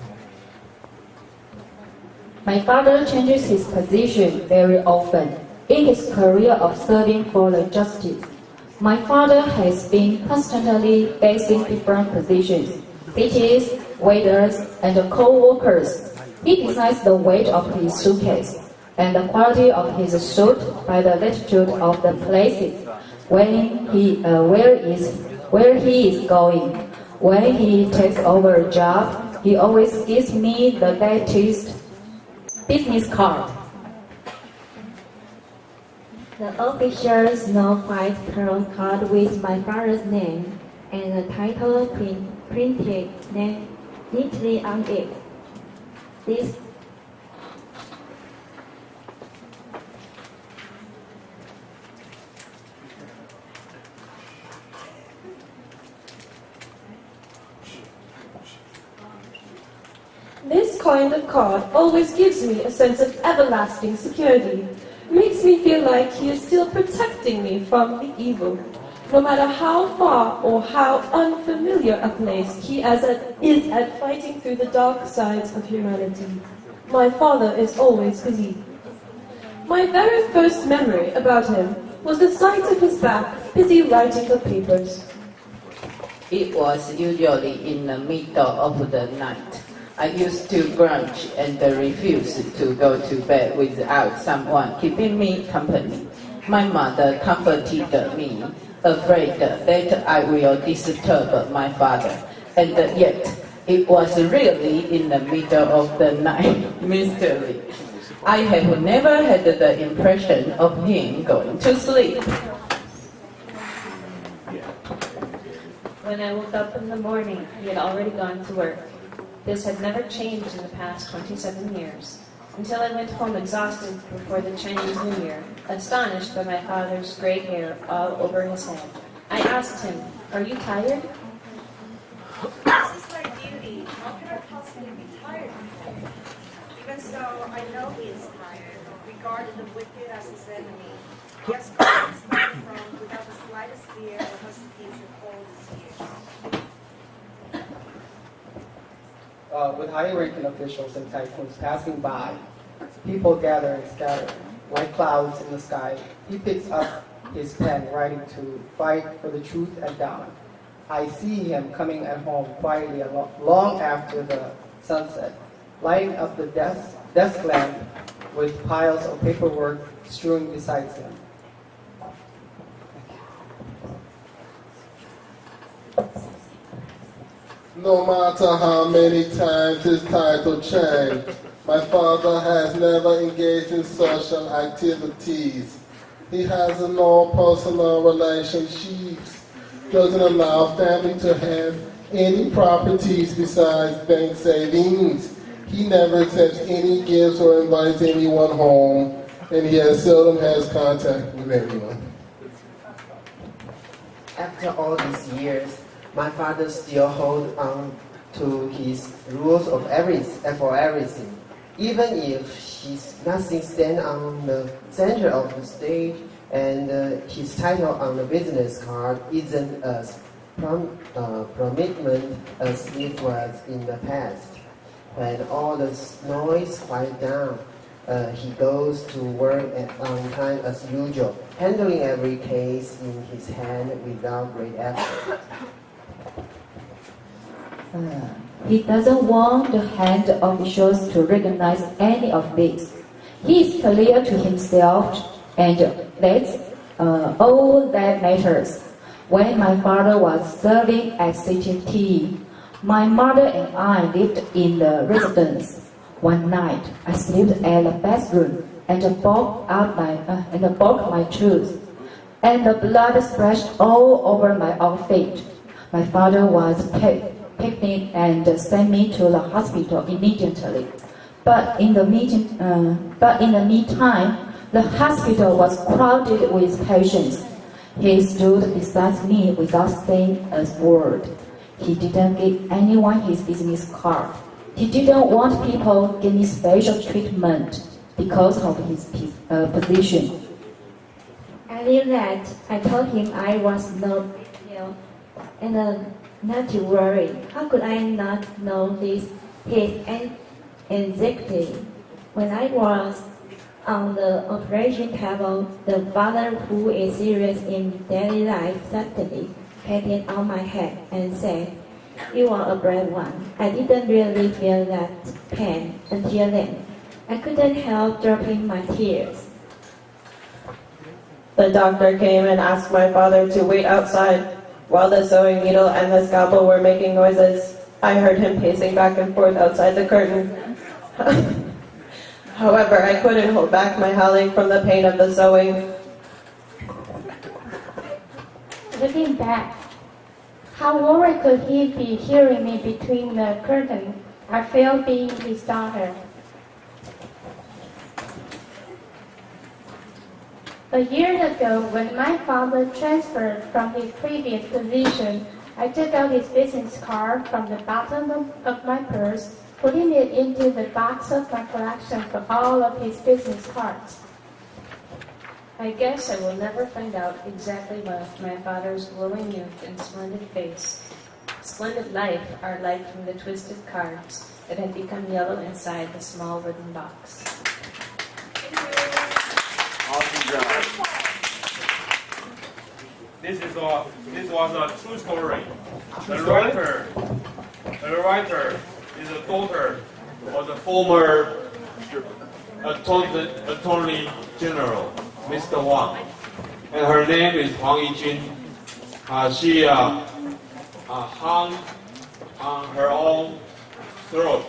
My father changes his position very often in his career of serving for the justice. My father has been constantly facing different positions, cities, waiters, and co-workers. He decides the weight of his suitcase and the quality of his suit by the latitude of the places where he is going. When he takes over a job, he always gives me the latest business card. The official Snow White Pearl card with my father's name and the title printed neatly on it. This kind of card always gives me a sense of everlasting security. Makes me feel like he is still protecting me from the evil. No matter how far or how unfamiliar a place he is at fighting through the dark sides of humanity, my father is always busy. My very first memory about him was the sight of his back busy writing the papers. It was usually in the middle of the night. I used to grunge and refuse to go to bed without someone keeping me company. My mother comforted me, afraid that I will disturb my father, and yet it was really in the middle of the night, mystery. I have never had the impression of him going to sleep. When I woke up in the morning, he had already gone to work. This had never changed in the past 27 years, until I went home exhausted before the Chinese New Year, astonished by my father's gray hair all over his head. I asked him, "Are you tired?" This is my duty. How can I possibly be tired? Even so, I know he is tired, regarded the wicked as his enemy. He has called his from without the slightest fear or hesitation all these years. With high-ranking officials and tycoons passing by, people gather and scatter like clouds in the sky. He picks up his pen, writing to fight for the truth at dawn. I see him coming at home quietly long after the sunset, lighting up the desk lamp with piles of paperwork strewn beside him. No matter how many times his title changed, my father has never engaged in social activities. He has no personal relationships, doesn't allow family to have any properties besides bank savings. He never accepts any gifts or invites anyone home, and he seldom has contact with anyone. After all these years, my father still holds on to his rules for everything. Even if nothing stands on the center of the stage and his title on the business card isn't as prominent as it was in the past. When all the noise quiets down, he goes to work on time as usual, handling every case in his hand without great effort. He doesn't want the hand officials to recognize any of this. He is clear to himself, and that's all that matters. When my father was serving at CTT, my mother and I lived in the residence. One night, I slept at the bathroom and broke my tooth, and the blood splashed all over my outfit. My father was picked me and sent me to the hospital immediately. But in the meantime, the hospital was crowded with patients. He stood beside me without saying a word. He didn't give anyone his business card. He didn't want people getting special treatment because of his position. I knew that. I told him I was not ill and not to worry. How could I not know this? His anxiety. When I was on the operation table, the father, who is serious in daily life, suddenly patted on my head and said, "You are a brave one." I didn't really feel that pain until then. I couldn't help dropping my tears. The doctor came and asked my father to wait outside. While the sewing needle and the scalpel were making noises, I heard him pacing back and forth outside the curtain. However, I couldn't hold back my howling from the pain of the sewing. Looking back, how worried could he be hearing me between the curtain? I felt being his daughter. A year ago, when my father transferred from his previous position, I took out his business card from the bottom of my purse, putting it into the box of my collection of all of his business cards. I guess I will never find out exactly what my father's glowing youth and splendid face, splendid life are like from the twisted cards that had become yellow inside the small wooden box. Awesome job. This was a true story. The writer is a daughter of the former Attorney General, Mr. Wang, and her name is Huang Yijun. She hung on her own throat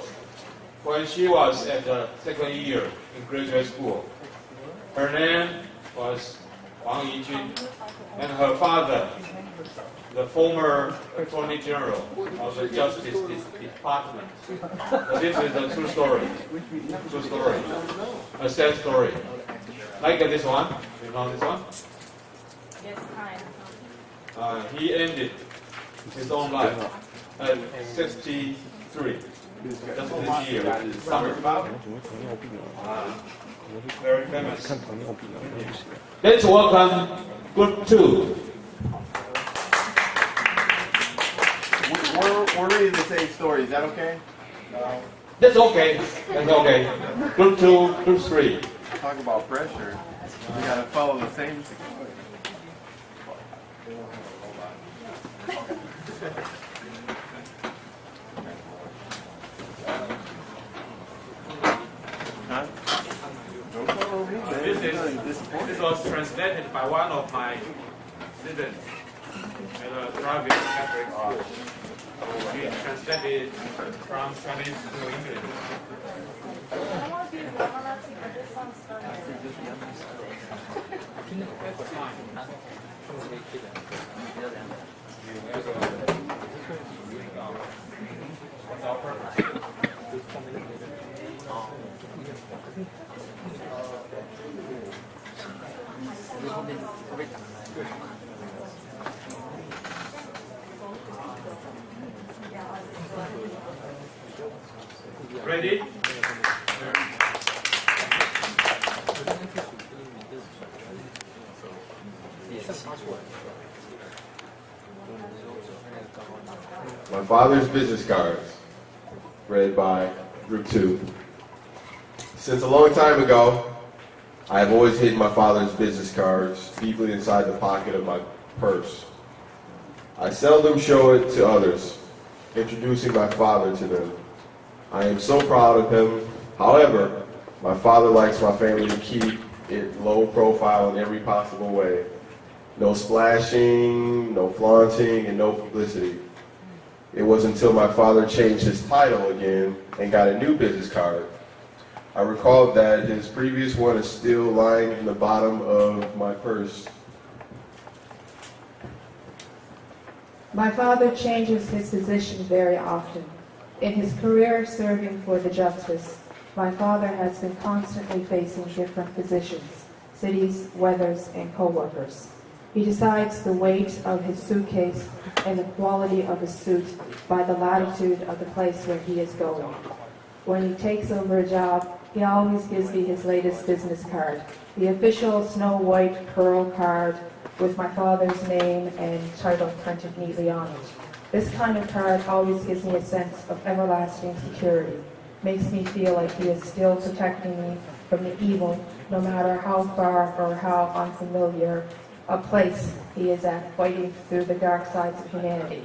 when she was at the second year in graduate school. Her name was Huang Yijun, and her father, the former Attorney General of the Justice Department. This is a true story. True story. A sad story. Like this one. You know this one? Yes, hi. He ended his own life at 63. Just this year, summer. Very famous. Let's welcome Group 2. We're reading the same story. Is that okay? No. That's okay. That's okay. Group 2, Group 3. Talk about pressure. We gotta follow the same. Huh? This was translated by one of my students at a private Catholic school. He translated from Chinese to English. What's our purpose? Ready? My father's business cards, read by Group 2. Since a long time ago, I have always hidden my father's business cards deeply inside the pocket of my purse. I seldom show it to others, introducing my father to them. I am so proud of him. However, my father likes my family to keep it low profile in every possible way. No splashing, no flaunting, and no publicity. It was until my father changed his title again and got a new business card. I recalled that his previous one is still lying in the bottom of my purse. My father changes his position very often. In his career serving for the justice, my father has been constantly facing different positions, cities, weathers, and co-workers. He decides the weight of his suitcase and the quality of his suit by the latitude of the place where he is going. When he takes over a job, he always gives me his latest business card, the official Snow White pearl card with my father's name and title printed neatly on it. This kind of card always gives me a sense of everlasting security, makes me feel like he is still protecting me from the evil, no matter how far or how unfamiliar a place he is at, fighting through the dark sides of humanity.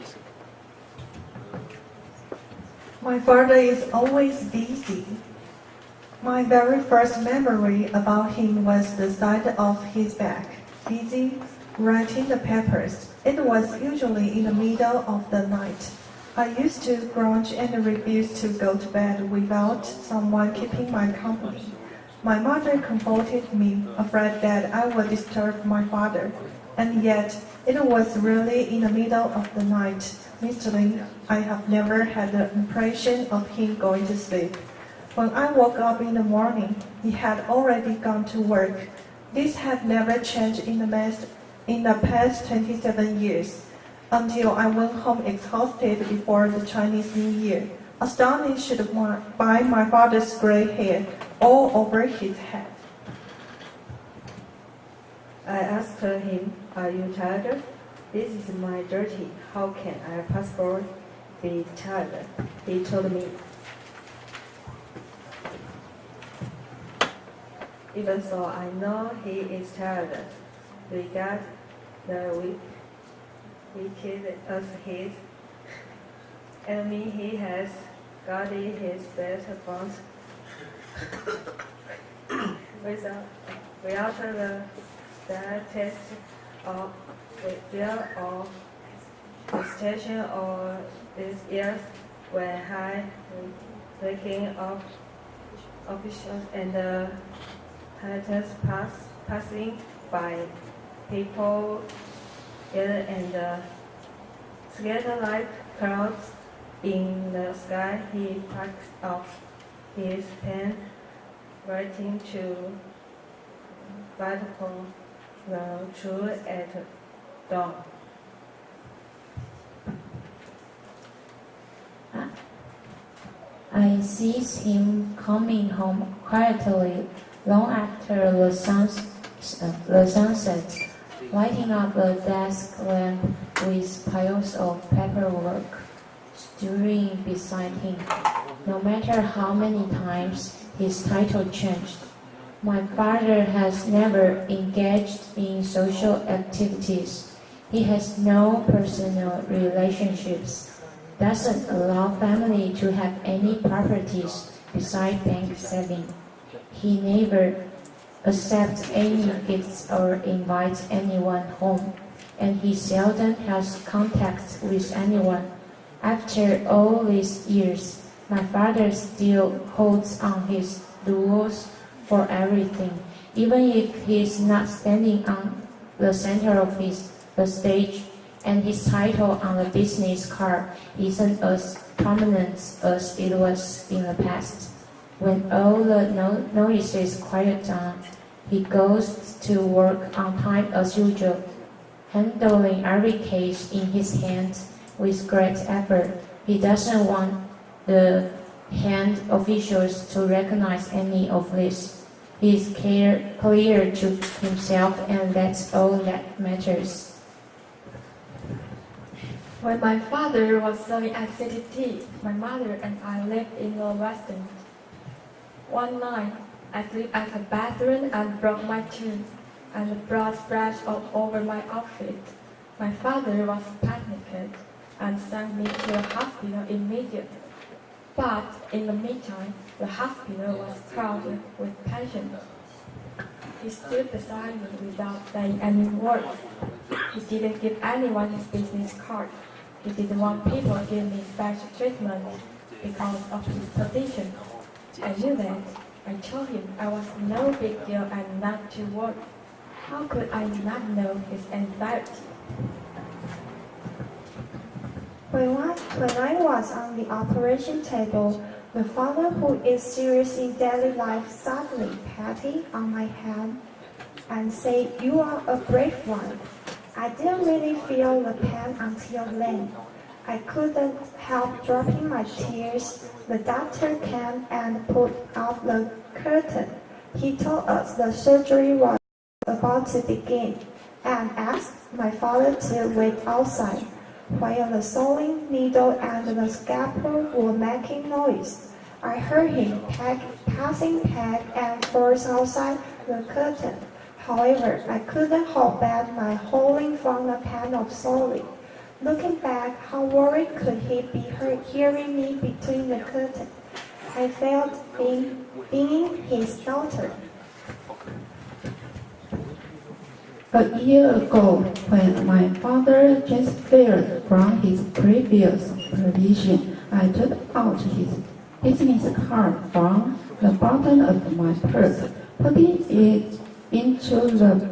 My father is always busy. My very first memory about him was the sight of his back, busy writing the papers. It was usually in the middle of the night. I used to grunge and refuse to go to bed without someone keeping my company. My mother comforted me, afraid that I would disturb my father. And yet, it was really in the middle of the night. Mostly, I have never had the impression of him going to sleep. When I woke up in the morning, he had already gone to work. This had never changed in the past 27 years, until I went home exhausted before the Chinese New Year, astonished by my father's gray hair all over his head. I asked him, "Are you tired? This is my duty. How can I possibly be tired?" He told me, "Even so, I know he is tired. Regard the wicked as his enemy. He has guarded his better bonds without the test of fear or station or these years when high ranking of officials and haters passing by people and scatter like clouds in the sky. He packs up his pen, writing to fight for the truth at dawn." I sees him coming home quietly long after the sun sets, lighting up a desk lamp with piles of paperwork stirring beside him. No matter how many times his title changed, my father has never engaged in social activities. He has no personal relationships, doesn't allow family to have any properties besides bank saving. He never accepts any gifts or invites anyone home, and he seldom has contacts with anyone. After all these years, my father still holds on his rules for everything, even if he's not standing on the center of the stage, and his title on the business card isn't as prominent as it was in the past. When all the noises quiet down, he goes to work on time as usual, handling every case in his hands with great effort. He doesn't want the hand officials to recognize any of this. He is clear to himself, and that's all that matters. When my father was serving at CTT, my mother and I lived in the Western. One night, I slipped at the bathroom and broke my tooth, and the blood splashed all over my outfit. My father was panicked and sent me to the hospital immediately. But in the meantime, the hospital was crowded with patients. He stood beside me without saying any word. He didn't give anyone his business card. He didn't want people to give me special treatment because of his position. I knew that. I told him I was no big deal and not to worry. How could I not know his anxiety? When I was on the operation table, the father who is serious in daily life suddenly patted on my hand and said, "You are a brave one." I didn't really feel the pain until then. I couldn't help dropping my tears. The doctor came and put out the curtain. He told us the surgery was about to begin and asked my father to wait outside while the sewing needle and the scalpel were making noise. I heard him passing back and forth outside the curtain. However, I couldn't hold back my howling from the pain of sewing. Looking back, how worried could he be hearing me between the curtain? I felt being his daughter. A year ago, when my father transferred from his previous position, I took out his business card from the bottom of my purse, putting it into the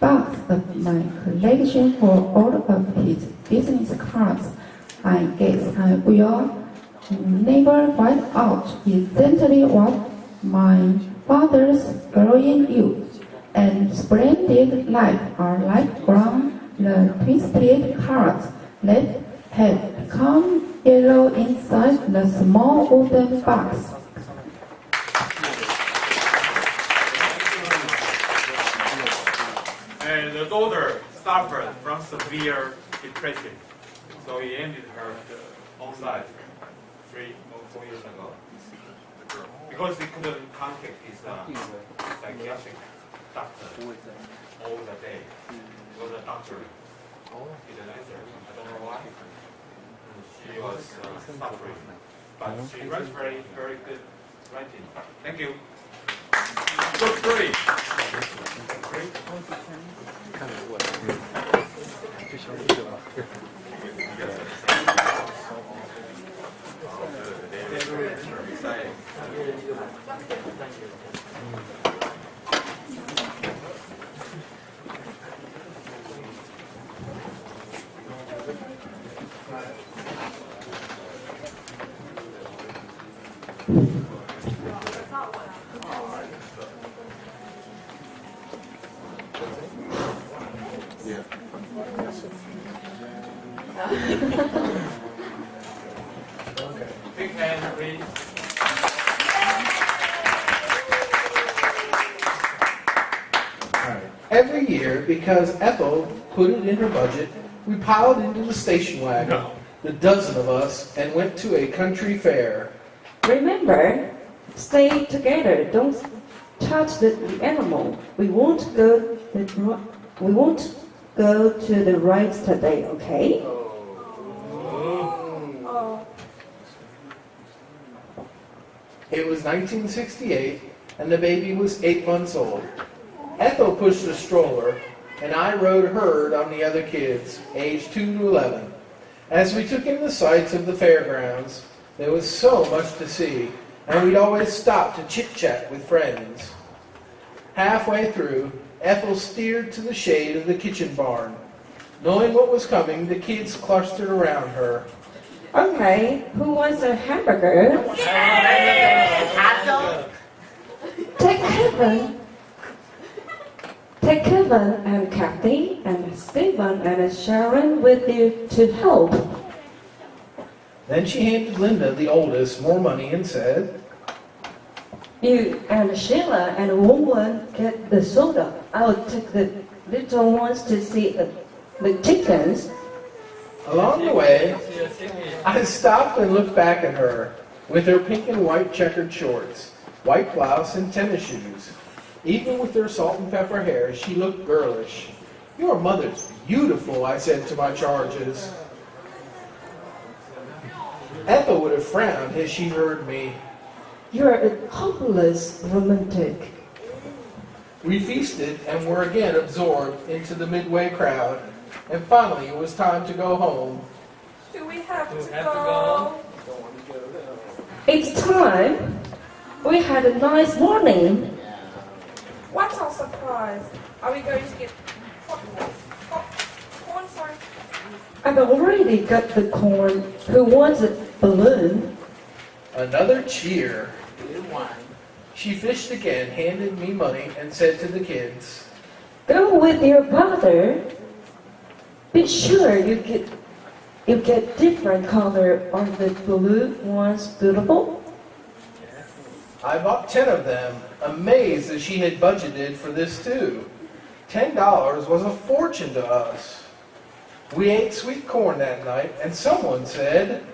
box of my collection for all of his business cards. I guess I will never find out exactly what my father's growing youth and splendid life are like from the twisted cards that had become yellow inside the small wooden box. And the daughter suffered from severe depression, so he ended her own life 3 or 4 years ago. Because he couldn't contact his psychiatric doctor all the day. So the doctor didn't answer. I don't know why. And she was suffering. But she writes very, very good writing. Thank you. So pretty. Big hand, please. Every year, because Ethel put it in her budget, we piled into the station wagon, the dozen of us, and went to a country fair. Remember, stay together. Don't touch the animal. We won't go to the rides today, okay? It was 1968, and the baby was 8 months old. Ethel pushed the stroller, and I rode herd on the other kids, aged 2 to 11. As we took in the sights of the fairgrounds, there was so much to see, and we'd always stop to chit-chat with friends. Halfway through, Ethel steered to the shade of the kitchen barn. Knowing what was coming, the kids clustered around her. Okay, who wants a hamburger? Take Kevin and Kathy and Stephen and Sharon with you to help. Then she handed Linda, the oldest, more money and said, You and Sheila and Woman get the soda. I'll take the little ones to see the chickens. Along the way, I stopped and looked back at her with her pink and white checkered shorts, white blouse, and tennis shoes. Even with her salt and pepper hair, she looked girlish. Your mother's beautiful, I said to my charges. Ethel would have frowned as she heard me. You're a hopeless romantic. We feasted and were again absorbed into the midway crowd. And finally, it was time to go home. Do we have to go? It's time. We had a nice morning. What's our surprise? Are we going to get popcorn? Sorry. I've already got the corn. Who wants a balloon? Another cheer. She fished again, handed me money, and said to the kids, Go with your brother. Be sure you get different color on the balloon ones beautiful. I bought 10 of them, amazed that she had budgeted for this too. $10 was a fortune to us. We ate sweet corn that night, and someone said,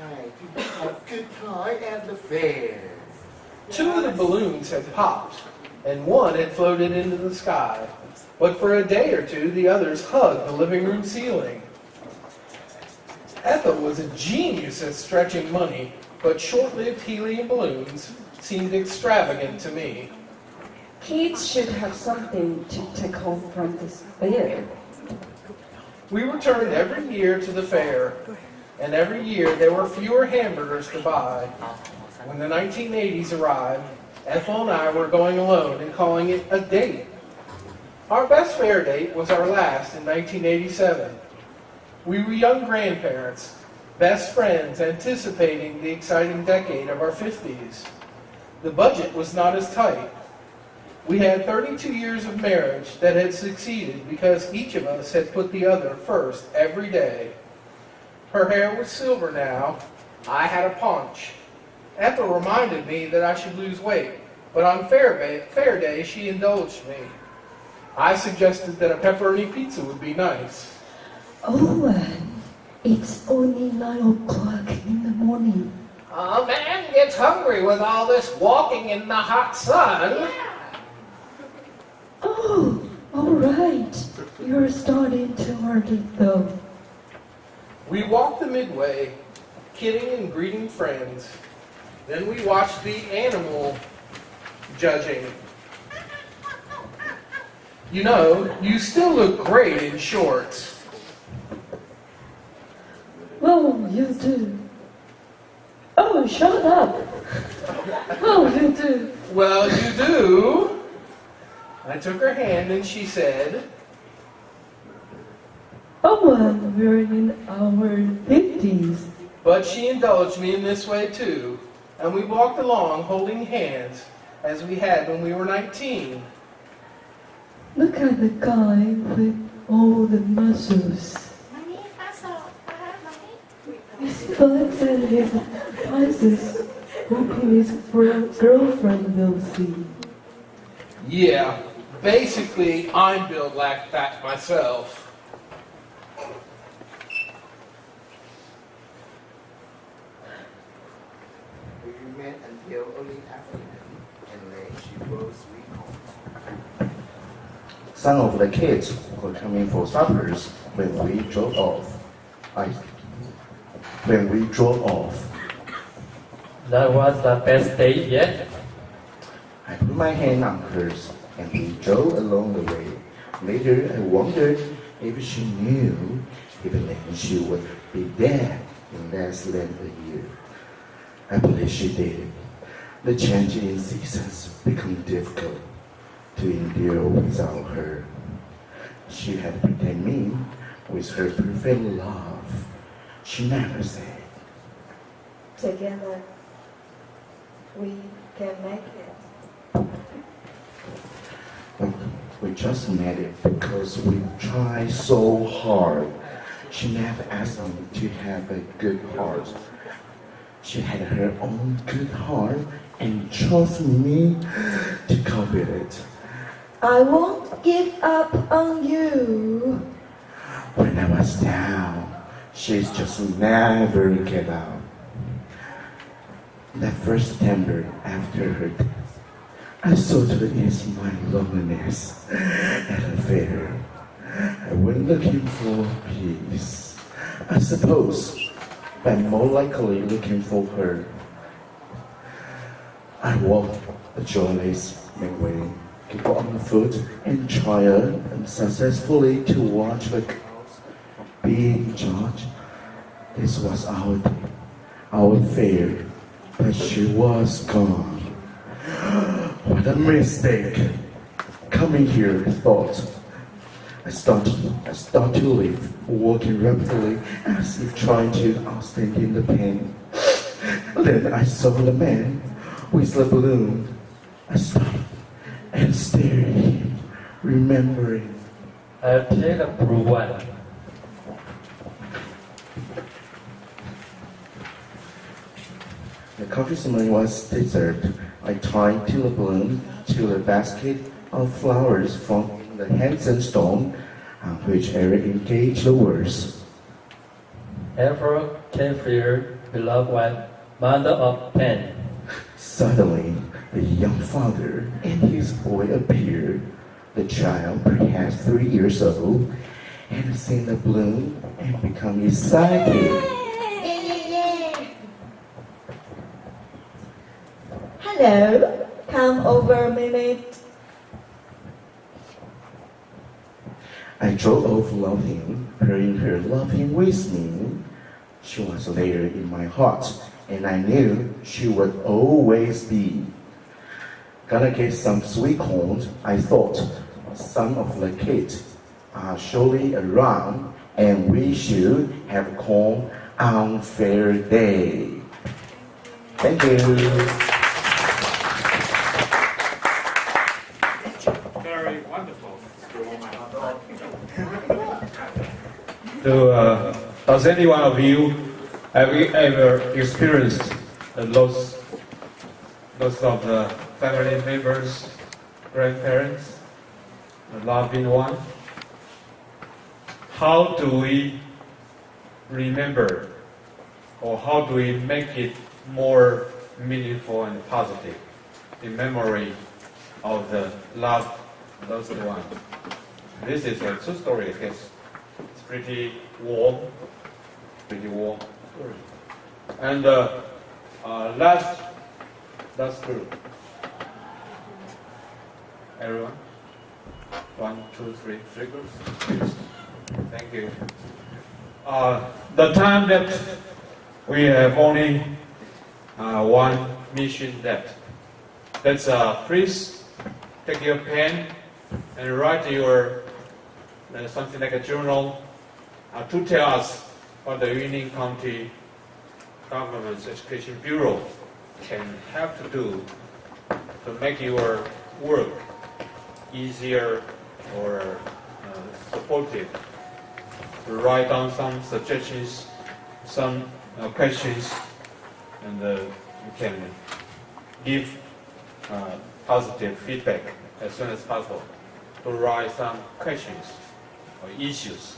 Right, you have a good time at the fair. 2 of the balloons had popped, and 1 had floated into the sky. But for a day or 2, the others hugged the living room ceiling. Ethel was a genius at stretching money, but short-lived helium balloons seemed extravagant to me. Kids should have something to take home from this fair. We returned every year to the fair, and every year there were fewer hamburgers to buy. When the 1980s arrived, Ethel and I were going alone and calling it a date. Our best fair date was our last in 1987. We were young grandparents, best friends anticipating the exciting decade of our 50s. The budget was not as tight. We had 32 years of marriage that had succeeded because each of us had put the other first every day. Her hair was silver now. I had a paunch. Ethel reminded me that I should lose weight, but on fair day she indulged me. I suggested that a pepperoni pizza would be nice. Owen, it's only 9 o'clock in the morning. A man gets hungry with all this walking in the hot sun. Oh, all right. You're starting too early, though. We walked the midway, kidding and greeting friends. Then we watched the animal judging. You know, you still look great in shorts. Oh, you do. Oh, shut up. Oh, you do. Well, you do. I took her hand and she said, Oh, and we're in our 50s. But she indulged me in this way too, and we walked along holding hands as we had when we were 19. Look at the guy with all the muscles. He's flexing his biceps, hoping his girlfriend will see. Yeah, basically, I'm built like that myself. We remained until early afternoon, and then she rose sweet corn. Some of the kids were coming for suppers when we drove off. That was the best day yet. I put my hand on hers and we drove along the way. Later, I wondered if she knew even she would be dead in less than a year. I believe she did. The change in seasons became difficult to endure without her. She had protected me with her perfect love. She never said, Together, we can make it. We just met it because we tried so hard. She never asked me to have a good heart. She had her own good heart and trusted me to cover it. I won't give up on you. When I was down, she's just never get out. That first September after her death, I sought to ease my loneliness at a fair. I went looking for peace, I suppose, but more likely looking for her. I walked a joyless midway, people on foot, and tried unsuccessfully to watch the girls being judged. This was our day, our fair, but she was gone. What a mistake. Coming here, I thought. I start to leave, walking rapidly as if trying to outstand in the pain. Then I saw the man with the balloon. I stopped and stared at him, remembering. I'll take a blue one. The coffee ceremony was dessert. I tied to the balloon to the basket of flowers from the Hansen stone, on which Eric engaged the words. Emperor Kefir, beloved one, mother of 10. Suddenly, the young father and his boy appeared. The child, perhaps 3 years old, had seen the balloon and become excited. Hello, come over a minute. I drove off laughing, hearing her laughing with me. She was there in my heart, and I knew she would always be. Gonna get some sweet corn, I thought. Some of the kids are surely around, and we should have corn on Fair Day. Thank you. Very wonderful. Does any one of you have ever experienced the loss of the family members, grandparents, a loved one? How do we remember, or how do we make it more meaningful and positive in memory of the loved one? This is a true story, I guess. It's pretty warm story. And that's true. Everyone? 1, 2, 3 figures. Thank you. The time that we have only one mission left. Let's please take your pen and write your something like a journal to tell us what the Yunlin County Government's Education Bureau can help to do to make your work easier or supportive. Write down some suggestions, some questions, and you can give positive feedback as soon as possible. To write some questions or issues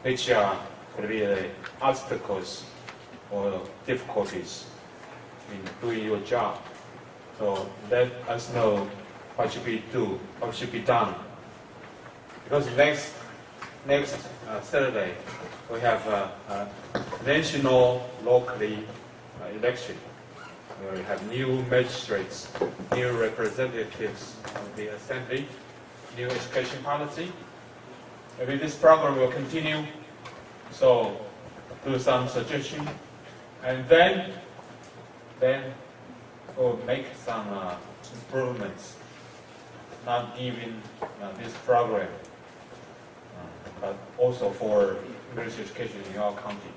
which could be obstacles or difficulties in doing your job. So let us know what should be done. Because next Saturday we have a national locally election. We have new magistrates, new representatives of the assembly, new education policy. Maybe this program will continue. So do some suggestion, and then we'll make some improvements. Not giving this program, but also for English education in our county.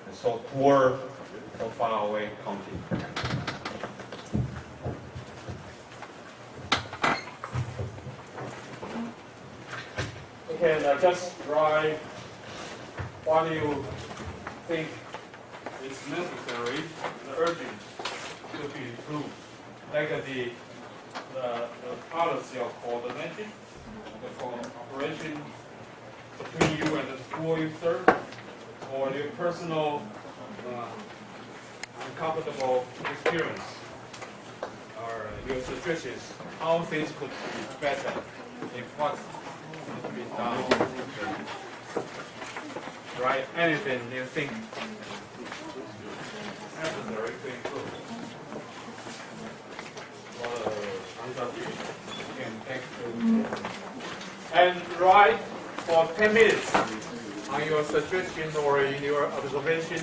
It's so poor, so far away county. You can just write what you think is necessary, the urgent to be improved, like the policy of coordination, the cooperation between you and the school you serve, or your personal uncomfortable experience, or your suggestions, how things could be better, if what's to be done. Right? Anything you think necessary to improve. And write for 10 minutes on your suggestion or in your observation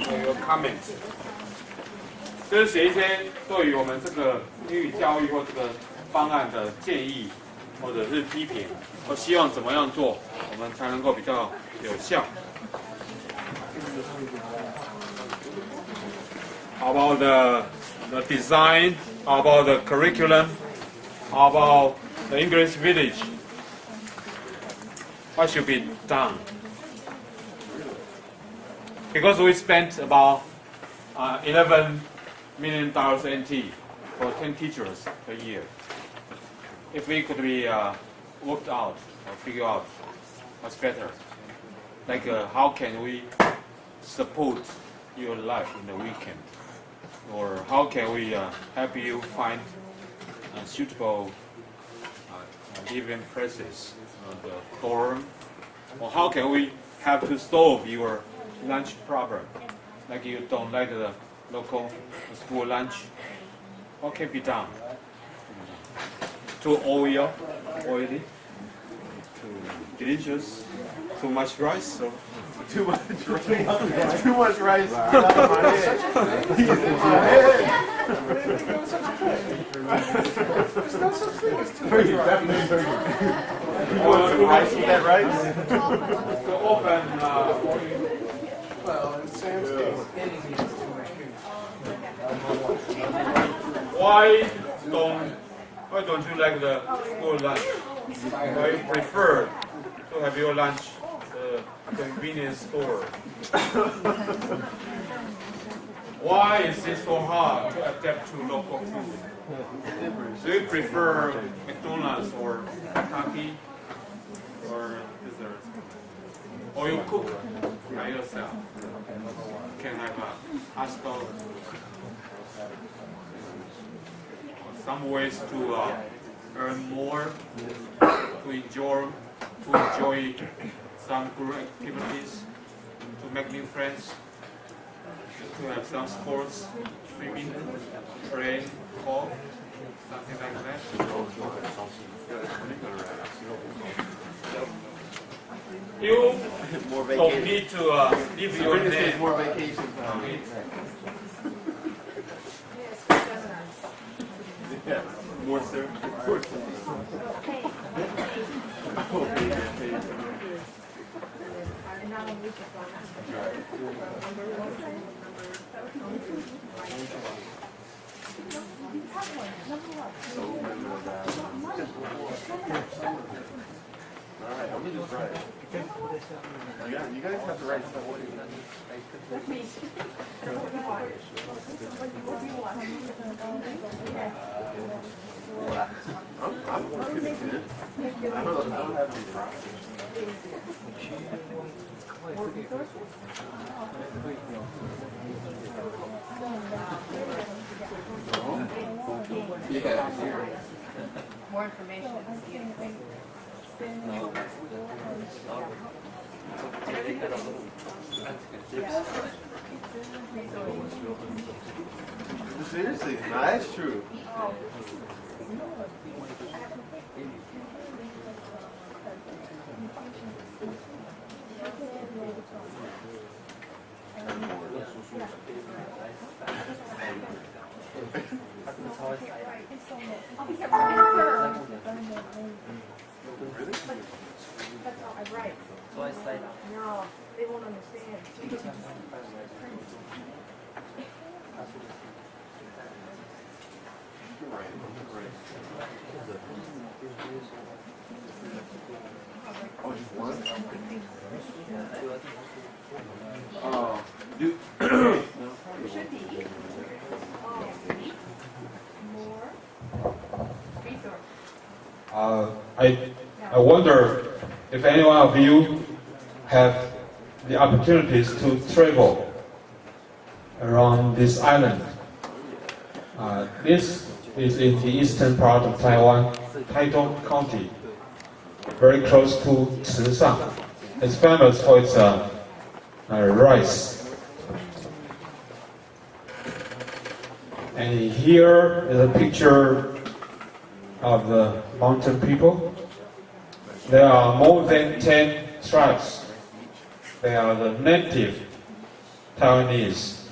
or your comments. 就是写一些对于我们这个英语教育或这个方案的建议或者是批评，或希望怎么样做，我们才能够比较有效。How about the design? How about the curriculum? How about the English village? What should be done? Because we spent about $11 million NT for 10 teachers a year. If we could be worked out or figure out what's better, like how can we support your life in the weekend, or how can we help you find suitable living places, the dorm, or how can we help to solve your lunch problem, like you don't like the local school lunch? What can be done? Too oily, too delicious, too much rice, or Too much rice. Too much rice. There's no such thing as too much Turkey, rice. definitely turkey. You want some rice with that rice? to open. Well, in Sam's case, anything is too much food. Why don't you like the school lunch? Why you prefer to have your lunch at the convenience store? Why is it so hard to adapt to local food? Do you prefer McDonald's or Kentucky or desserts? Or you cook by yourself? Can have a hot stove? Some ways to earn more, to enjoy some group activities, to make new friends, to have some sports, swimming, playing, golf, something like that. You don't need to leave your name. More vacation time. Yeah, more sir. More sir. Alright, let me just write. Yeah, you guys have to write stuff. I'm more committed. I don't have any problems. Yeah, here. More information. Seriously, no, that's true. That's how I write. So I say, No, they won't understand. Oh, just one? Should be. More. Resource. I wonder if any one of you have the opportunities to travel around this island. This is in the eastern part of Taiwan, Taitung County, very close to Chisang. It's famous for its rice. And here is a picture of the mountain people. There are more than 10 tribes. They are the native Taiwanese.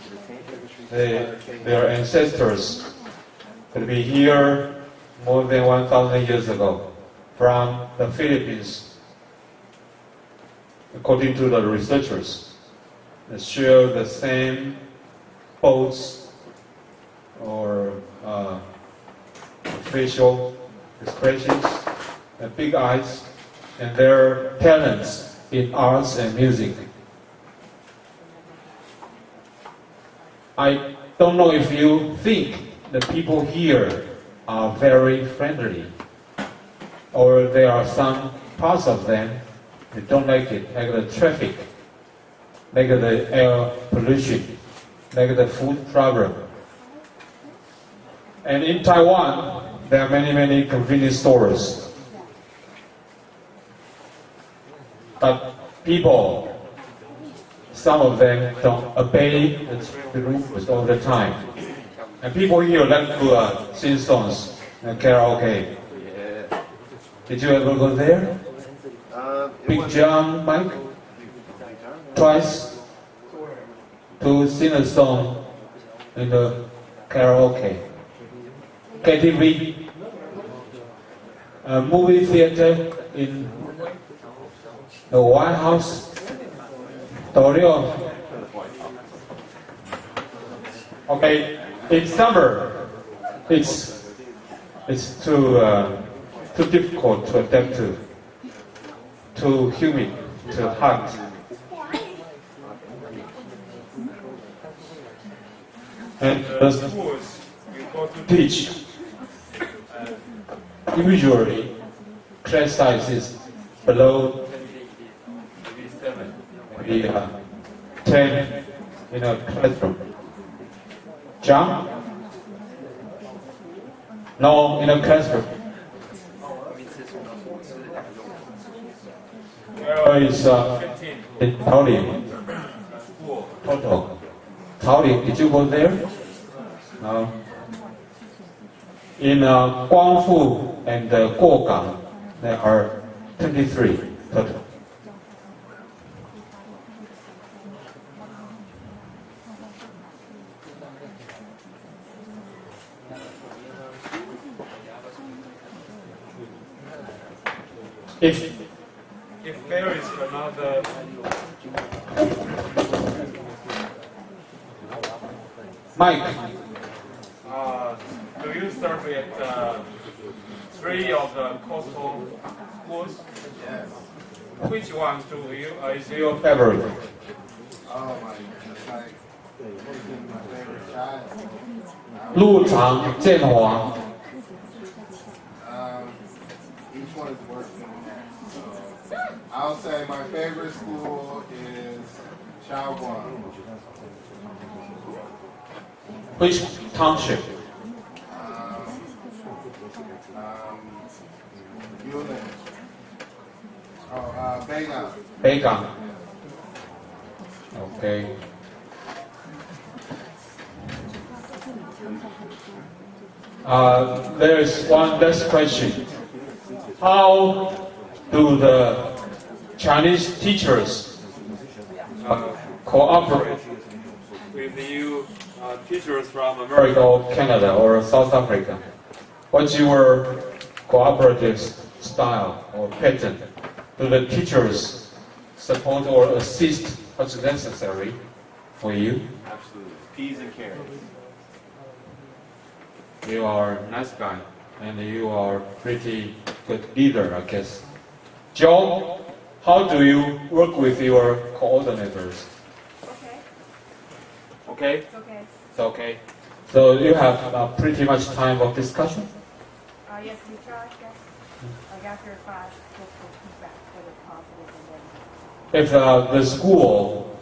Their ancestors could be here more than 1,000 years ago. from the Philippines, according to the researchers, they share the same pose or facial expressions, and big eyes, and their talents in arts and music. I don't know if you think the people here are very friendly, or there are some parts of them that don't like it, like the traffic, like the air pollution, like the food problem. And in Taiwan, there are many convenience stores. But people, some of them don't obey the rules all the time. And people here like to sing songs and karaoke. Did you ever go there? Big John, Mike? Twice to sing a song in the karaoke. KTV, a movie theater in the White House. Torio. Okay, in summer, it's too difficult to adapt to, too humid, too hot. And the schools we go to teach, usually class size is below maybe 7, maybe 10 in a classroom. John? No, in a classroom. Where is in Taoling? Total. Taoling, did you go there? No. In Guangfu and Guogang, there are 23 total. If there is another Mike, do you serve at 3 of the coastal schools? Yes. Which one is your favorite? Oh my goodness, my favorite child. 陆长、建华。 Each one is working on that. So I'll say my favorite school is Shaoguang. Which township? Yulin. Oh, Beigang. Beigang. Okay. There is one last question. How do the Chinese teachers cooperate with you teachers from America or Canada or South Africa? What's your cooperative style or pattern? Do the teachers support or assist what's necessary for you? Absolutely. P's and carrots. You are a nice guy, and you are pretty good leader, I guess. Joe, how do you work with your coordinators? Okay. Okay? It's okay. It's okay. So you have pretty much time of discussion? Yes, we tried. Yes. Like after class, we'll come back for the positive and then. If the school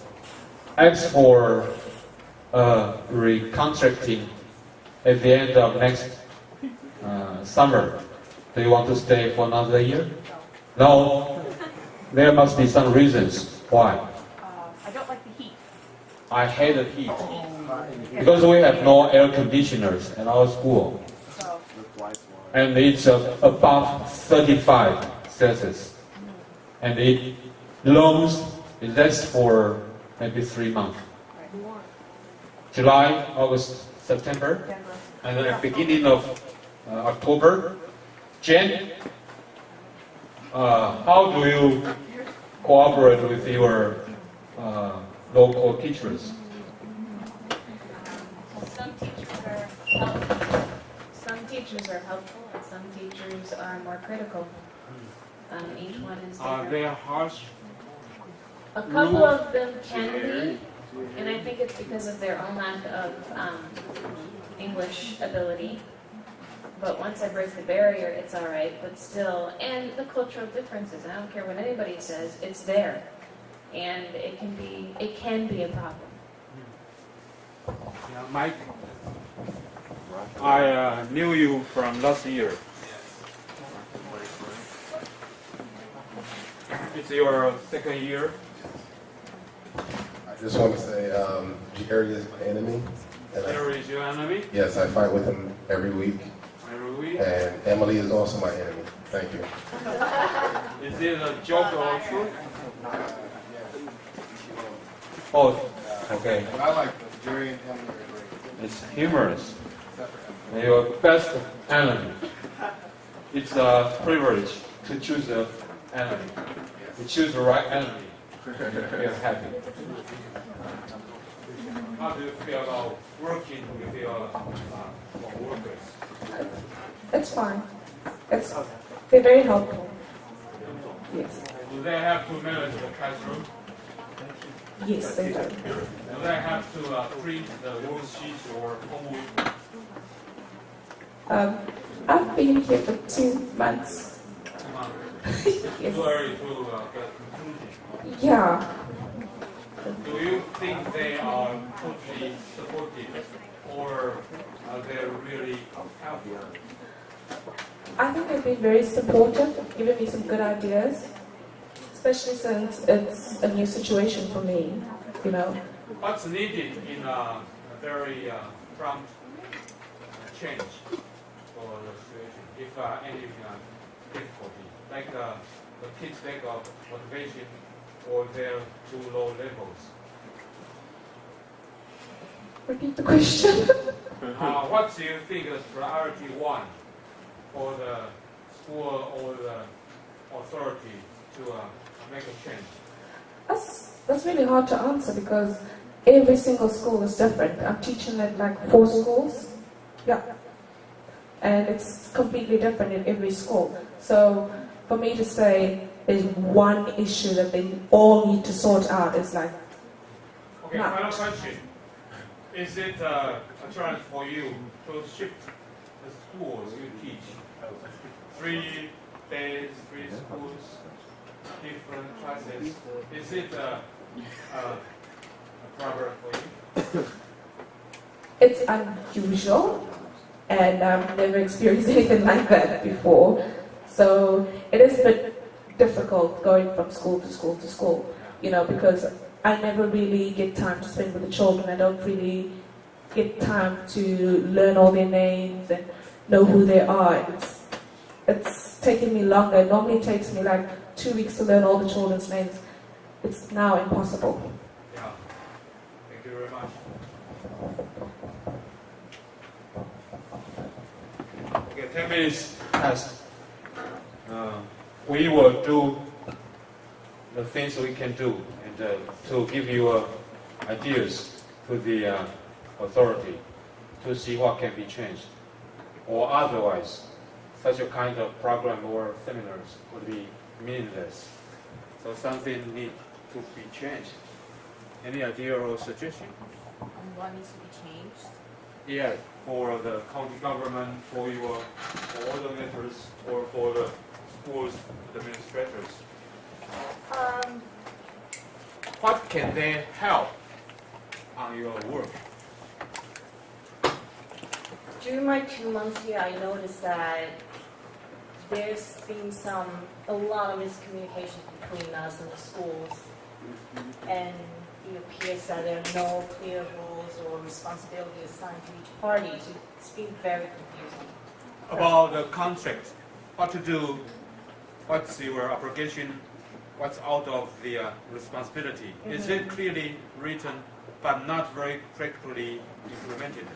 asks for recontracting at the end of next summer, do you want to stay for another year? No. There must be some reasons. Why? I don't like the heat. I hate the heat. Because we have no air conditioners in our school. And it's above 35 Celsius. And it lasts for maybe 3 months. July, August, September. And then at the beginning of October, Jan, how do you cooperate with your local teachers? Some teachers are helpful. Some teachers are helpful, and some teachers are more critical. Each one is Are different. they harsh? A couple of them can be, and I think it's because of their own lack of English ability. But once I break the barrier, it's all right. But still, and the cultural differences. I don't care what anybody says; it's there, and it can be a problem. Yeah, Mike, I knew you from last year. It's your second year. I just want to say, Jerry is my enemy. Jerry is your enemy? Yes, I fight with him every week. Every week? And Emily is also my enemy. Thank you. Is it a joke or truth? Oh, okay. I like Jerry and Emily are great. It's humorous. Your best enemy. It's a privilege to choose an enemy. You choose the right enemy. You're happy. How do you feel about working with your workers? It's fine. They're very helpful. Yes. Do they have to manage the classroom? Yes, they do. Do they have to print the worksheets or homework? I've been here for 2 months. 2 months. Yes. Too early to get conclusion. Yeah. Do you think they are totally supportive, or are they really helpful? I think they've been very supportive, giving me some good ideas, especially since it's a new situation for me, you know. What's needed in a very prompt change for the situation, if any difficulty, like the kids' lack of motivation or their too low levels? Repeat the question. What do you think is priority one for the school or the authority to make a change? That's really hard to answer because every single school is different. I'm teaching at like 4 schools. Yeah. And it's completely different in every school. So for me to say there's one issue that they all need to sort out is like... Okay, final question. Is it a challenge for you to shift the schools you teach? 3 days, 3 schools, different classes. Is it a problem for you? It's unusual, and I've never experienced anything like that before. So it is a bit difficult going from school to school to school, you know, because I never really get time to spend with the children. I don't really get time to learn all their names and know who they are. It's taking me longer. It normally takes me like 2 weeks to learn all the children's names. It's now impossible. Yeah. Thank you very much. Okay, 10 minutes passed. We will do the things we can do and to give you ideas to the authority to see what can be changed. Or otherwise, such a kind of program or seminars would be meaningless. So something needs to be changed. Any idea or suggestion? What needs to be changed? Yeah, for the county government, for your coordinators, or for the schools administrators. What can they help on your work? During my 2 months here, I noticed that there's been a lot of miscommunication between us and the schools, and it appears that there are no clear rules or responsibility assigned to each party. So it's been very confusing. About the contract, what to do, what's your obligation, what's out of the responsibility. Is it clearly written but not very practically implemented?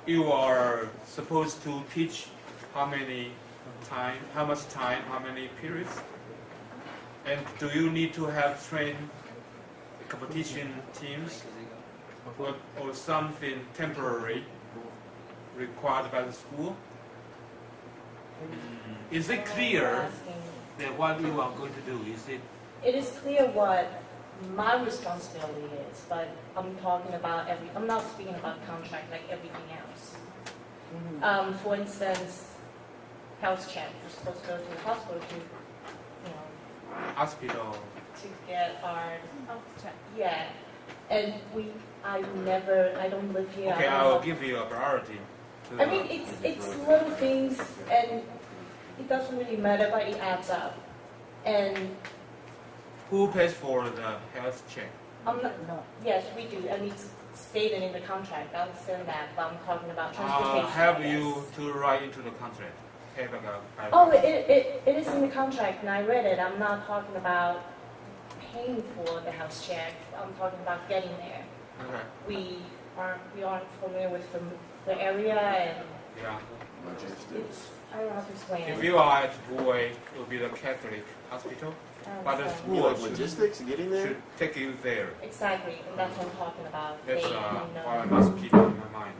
You are supposed to teach how many time? How much time? How many periods? And do you need to have trained competition teams or something temporary required by the school? Is it clear that what you are going to do? Is it? It is clear what my responsibility is, but I'm talking about I'm not speaking about contract like everything else. For instance, health check. We're supposed to go to the hospital to, Hospital. to get our health check. Yeah, and I don't live here. Okay, I I don't will know. give you a priority. I mean, it's little things, and it doesn't really matter, but it adds up. And Who pays for the health check? yes, we do, and it's stated in the contract. I understand that, but I'm talking about transportation. Have yes. you to write into the contract? Have a Oh, it is in the contract, and I read it. I'm not talking about paying for the house check. I'm talking about getting there. Okay. We aren't familiar with the area, and Yeah. it's I don't know how to explain If it. you are at Buwei, it will be the Catholic hospital, but the understand. school You like logistics, getting there? should take you there. Exactly, and that's what I'm talking about. That's They what I must keep in my mind.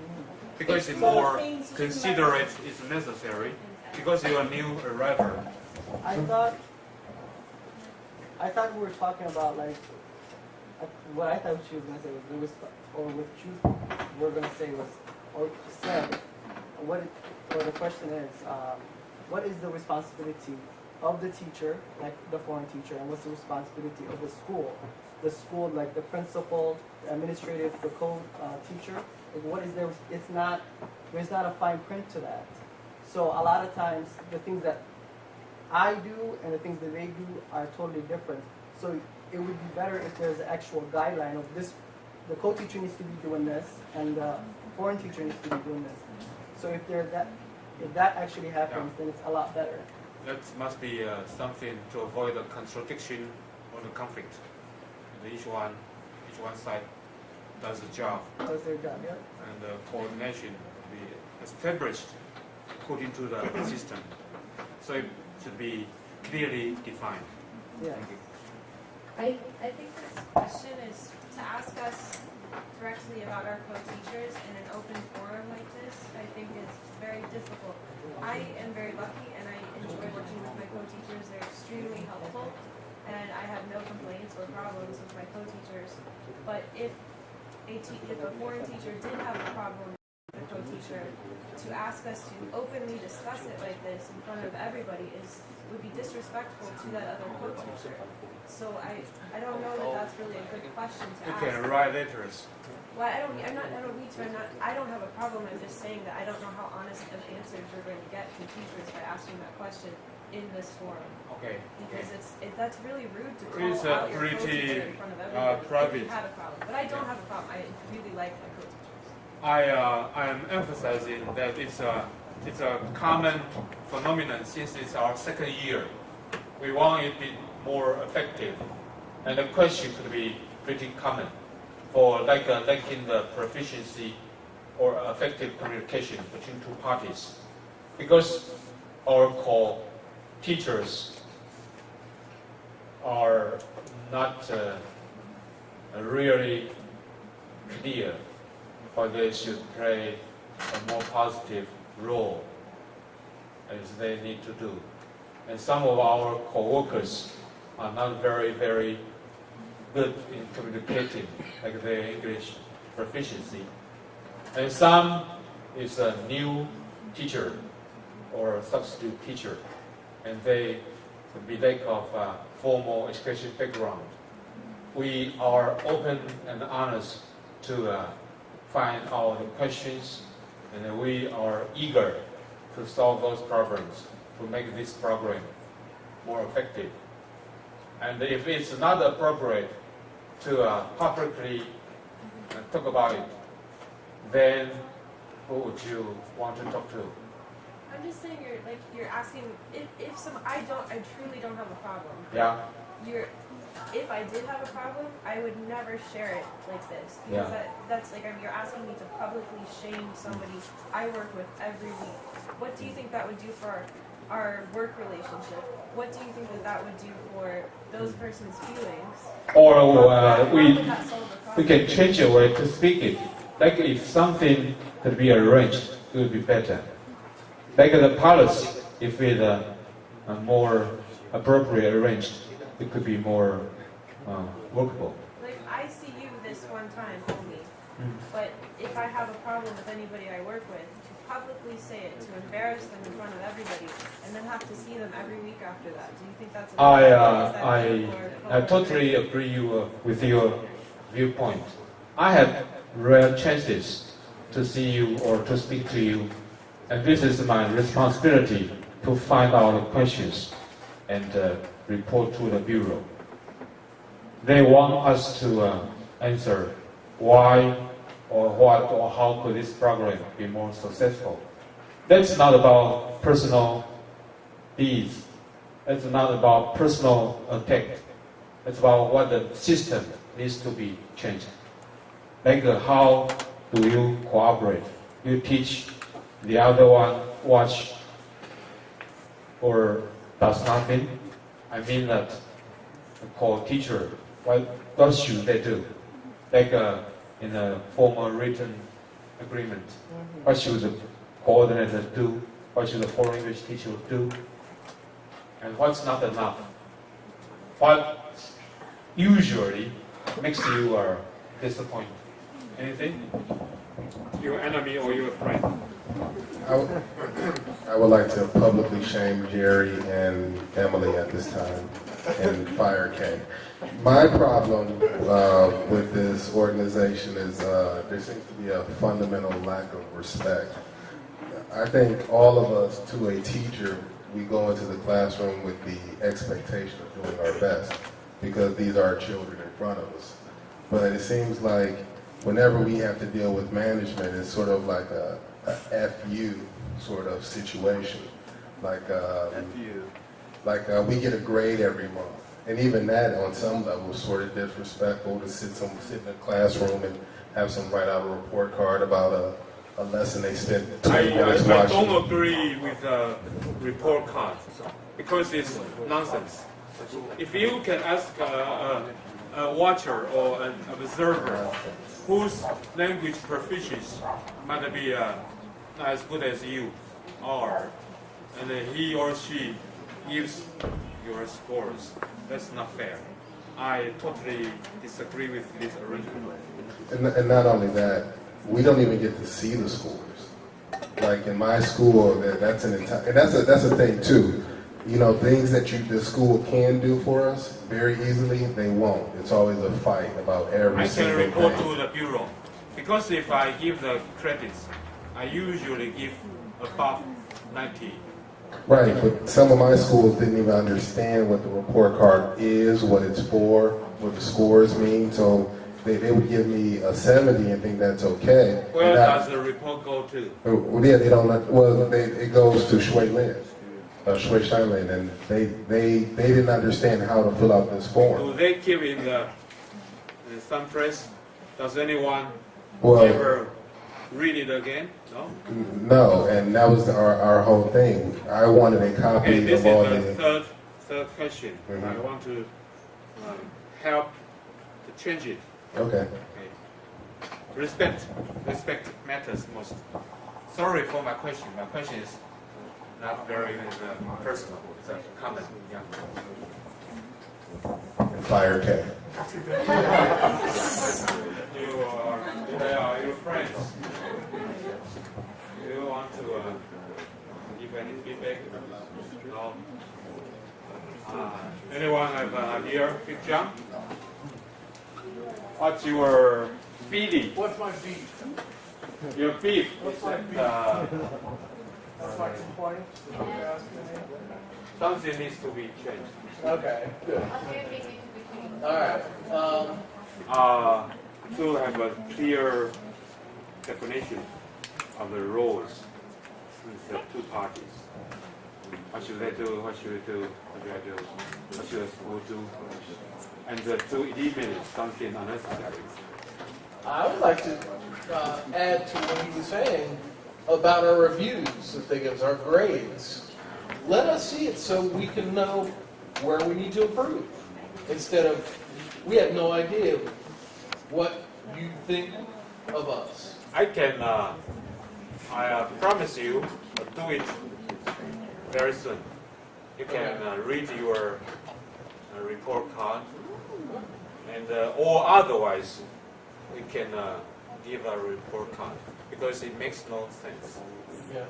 Because it's Some more things you considerate is necessary, because you are new arrival. I thought we were talking about like what I thought she was gonna say was what you were gonna say was or said the question is what is the responsibility of the teacher, like the foreign teacher, and what's the responsibility of the school? The school, like the principal, the administrative, the co-teacher. Like what is there? There's not a fine print to that. So a lot of times the things that I do and the things that they do are totally different. So it would be better if there's an actual guideline of this. The co-teacher needs to be doing this, and the foreign teacher needs to be doing this. So if that actually happens, then it's a lot better. That must be something to avoid the contradiction or the conflict. And each one side does the job. Does their job, yeah. And the coordination will be established according to the system. So it should be clearly defined. Yeah. Thank you. I think this question is to ask us directly about our co-teachers in an open forum like this. I think is very difficult. I am very lucky and I enjoy working with my co-teachers. They're extremely helpful and I have no complaints or problems with my co-teachers. But if a foreign teacher did have a problem with a co-teacher, to ask us to openly discuss it like this in front of everybody would be disrespectful to that other co-teacher. So I don't know that that's really a good question to You ask. can write letters. Well, I don't need to. I don't have a problem. I'm just saying that I don't know how honest of answers you're going to get from teachers by asking that question in this forum. Okay. Because that's really rude to It's call out your pretty co-teacher in front of everybody if private. you have a problem. But I don't have a problem. I really like my co-teachers. I am emphasizing that it's a common phenomenon since it's our second year. We want it to be more effective, and the question could be pretty common for lacking the proficiency or effective communication between two parties, because our core teachers are not really clear but they should play a more positive role as they need to do. And some of our co-workers are not very, very good in communicating, like their English proficiency. And some is a new teacher or a substitute teacher, and they would be lack of formal education background. We are open and honest to find out the questions, and we are eager to solve those problems, to make this program more effective. And if it's not appropriate to publicly talk about it, then who would you want to talk to? I'm just saying you're asking if I truly don't have a problem. Yeah. If I did have a problem, I would never share it like this. Because that's like you're asking me to publicly shame somebody I work with every week. What do you think that would do for our work relationship, what do you think that that would do for those person's feelings? Or How would that solve the we problem? can change the way to speak it. Like if something could be arranged, it would be better. Like the policy, if it's more appropriate arranged, it could be more workable. Like, I see you this one time only, but if I have a problem with anybody I work with, to publicly say it, to embarrass them in front of everybody, and then have to see them every week after that, do you think that's a I totally agree with your viewpoint. I have rare chances to see you or to speak to you, and this is my responsibility to find out the questions and report to the bureau. They want us to answer why or what or how could this program be more successful. That's not about personal deeds. That's not about personal attack. It's about what the system needs to be changed. Like how do you cooperate? You teach, the other one watch or does nothing. I mean that call teacher, what should they do? Like in a formal written agreement, what should the coordinator do? What should the foreign English teacher do? And what's not enough? What usually makes you disappointed? Anything? Your enemy or your friend? I would like to publicly shame Jerry and Emily at this time and fire Kay. My problem with this organization is there seems to be a fundamental lack of respect. I think all of us, to a teacher, we go into the classroom with the expectation of doing our best because these are our children in front of us. But it seems like whenever we have to deal with management, it's sort of like a FU sort of situation. Like we get a grade every month. And even that, on some level, is sort of disrespectful to sit in a classroom and have someone write out a report card about a lesson they spent 20 minutes watching. I don't agree with the report card because it's nonsense. If you can ask a watcher or an observer whose language proficiency might be not as good as you are, and he or she gives your scores, that's not fair. I totally disagree with this arrangement. And not only that, we don't even get to see the scores. Like in my school, that's an entire, and that's a thing too. You know, things that the school can do for us very easily, they won't. It's always a fight about every single thing. I can report to the bureau because if I give the credits, I usually give above 90. Right, but some of my schools didn't even understand what the report card is, what it's for, what the scores mean. So they would give me a 70 and think that's okay. Where does the report go to? Well, yeah, they don't. Well, it goes to Shui Lin, Shui Steinlin, and they didn't understand how to fill out this form. Do they keep in some press? Does anyone ever read it again? No. No, and that was our whole thing. I wanted a copy This of all is the. the third question. I want to help to change it. Okay. Respect matters most. Sorry for my question. My question is not very personal. It's a comment. Yeah. Fire K. They are your friends. Do you want to give any feedback? No. Anyone have an idea? Big John? What's your feeling? What's my beef? Your beef. What's my beef? That's my complaint. Something needs to be changed. Okay, good. All right. To have a clear definition of the roles with the two parties. What should they do? What should we do? What should I do? What should the school do? And to eliminate something unnecessary. I would like to add to what he was saying about our reviews that they give us, our grades. let us see it so we can know where we need to improve. Instead of, we have no idea what you think of us. I can, I promise you, do it very soon. You can read your report card, and or otherwise, we can give a report card because it makes no sense. Yeah.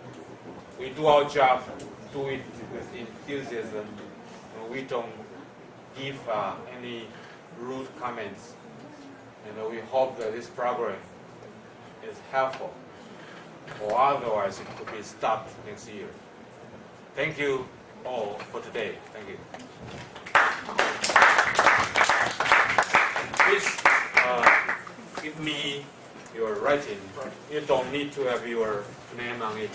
We do our job, do it with enthusiasm, and we don't give any rude comments. And we hope that this program is helpful, or otherwise it could be stopped next year. Thank you all for today. Thank you. Please give me your writing. You don't need to have your name on it.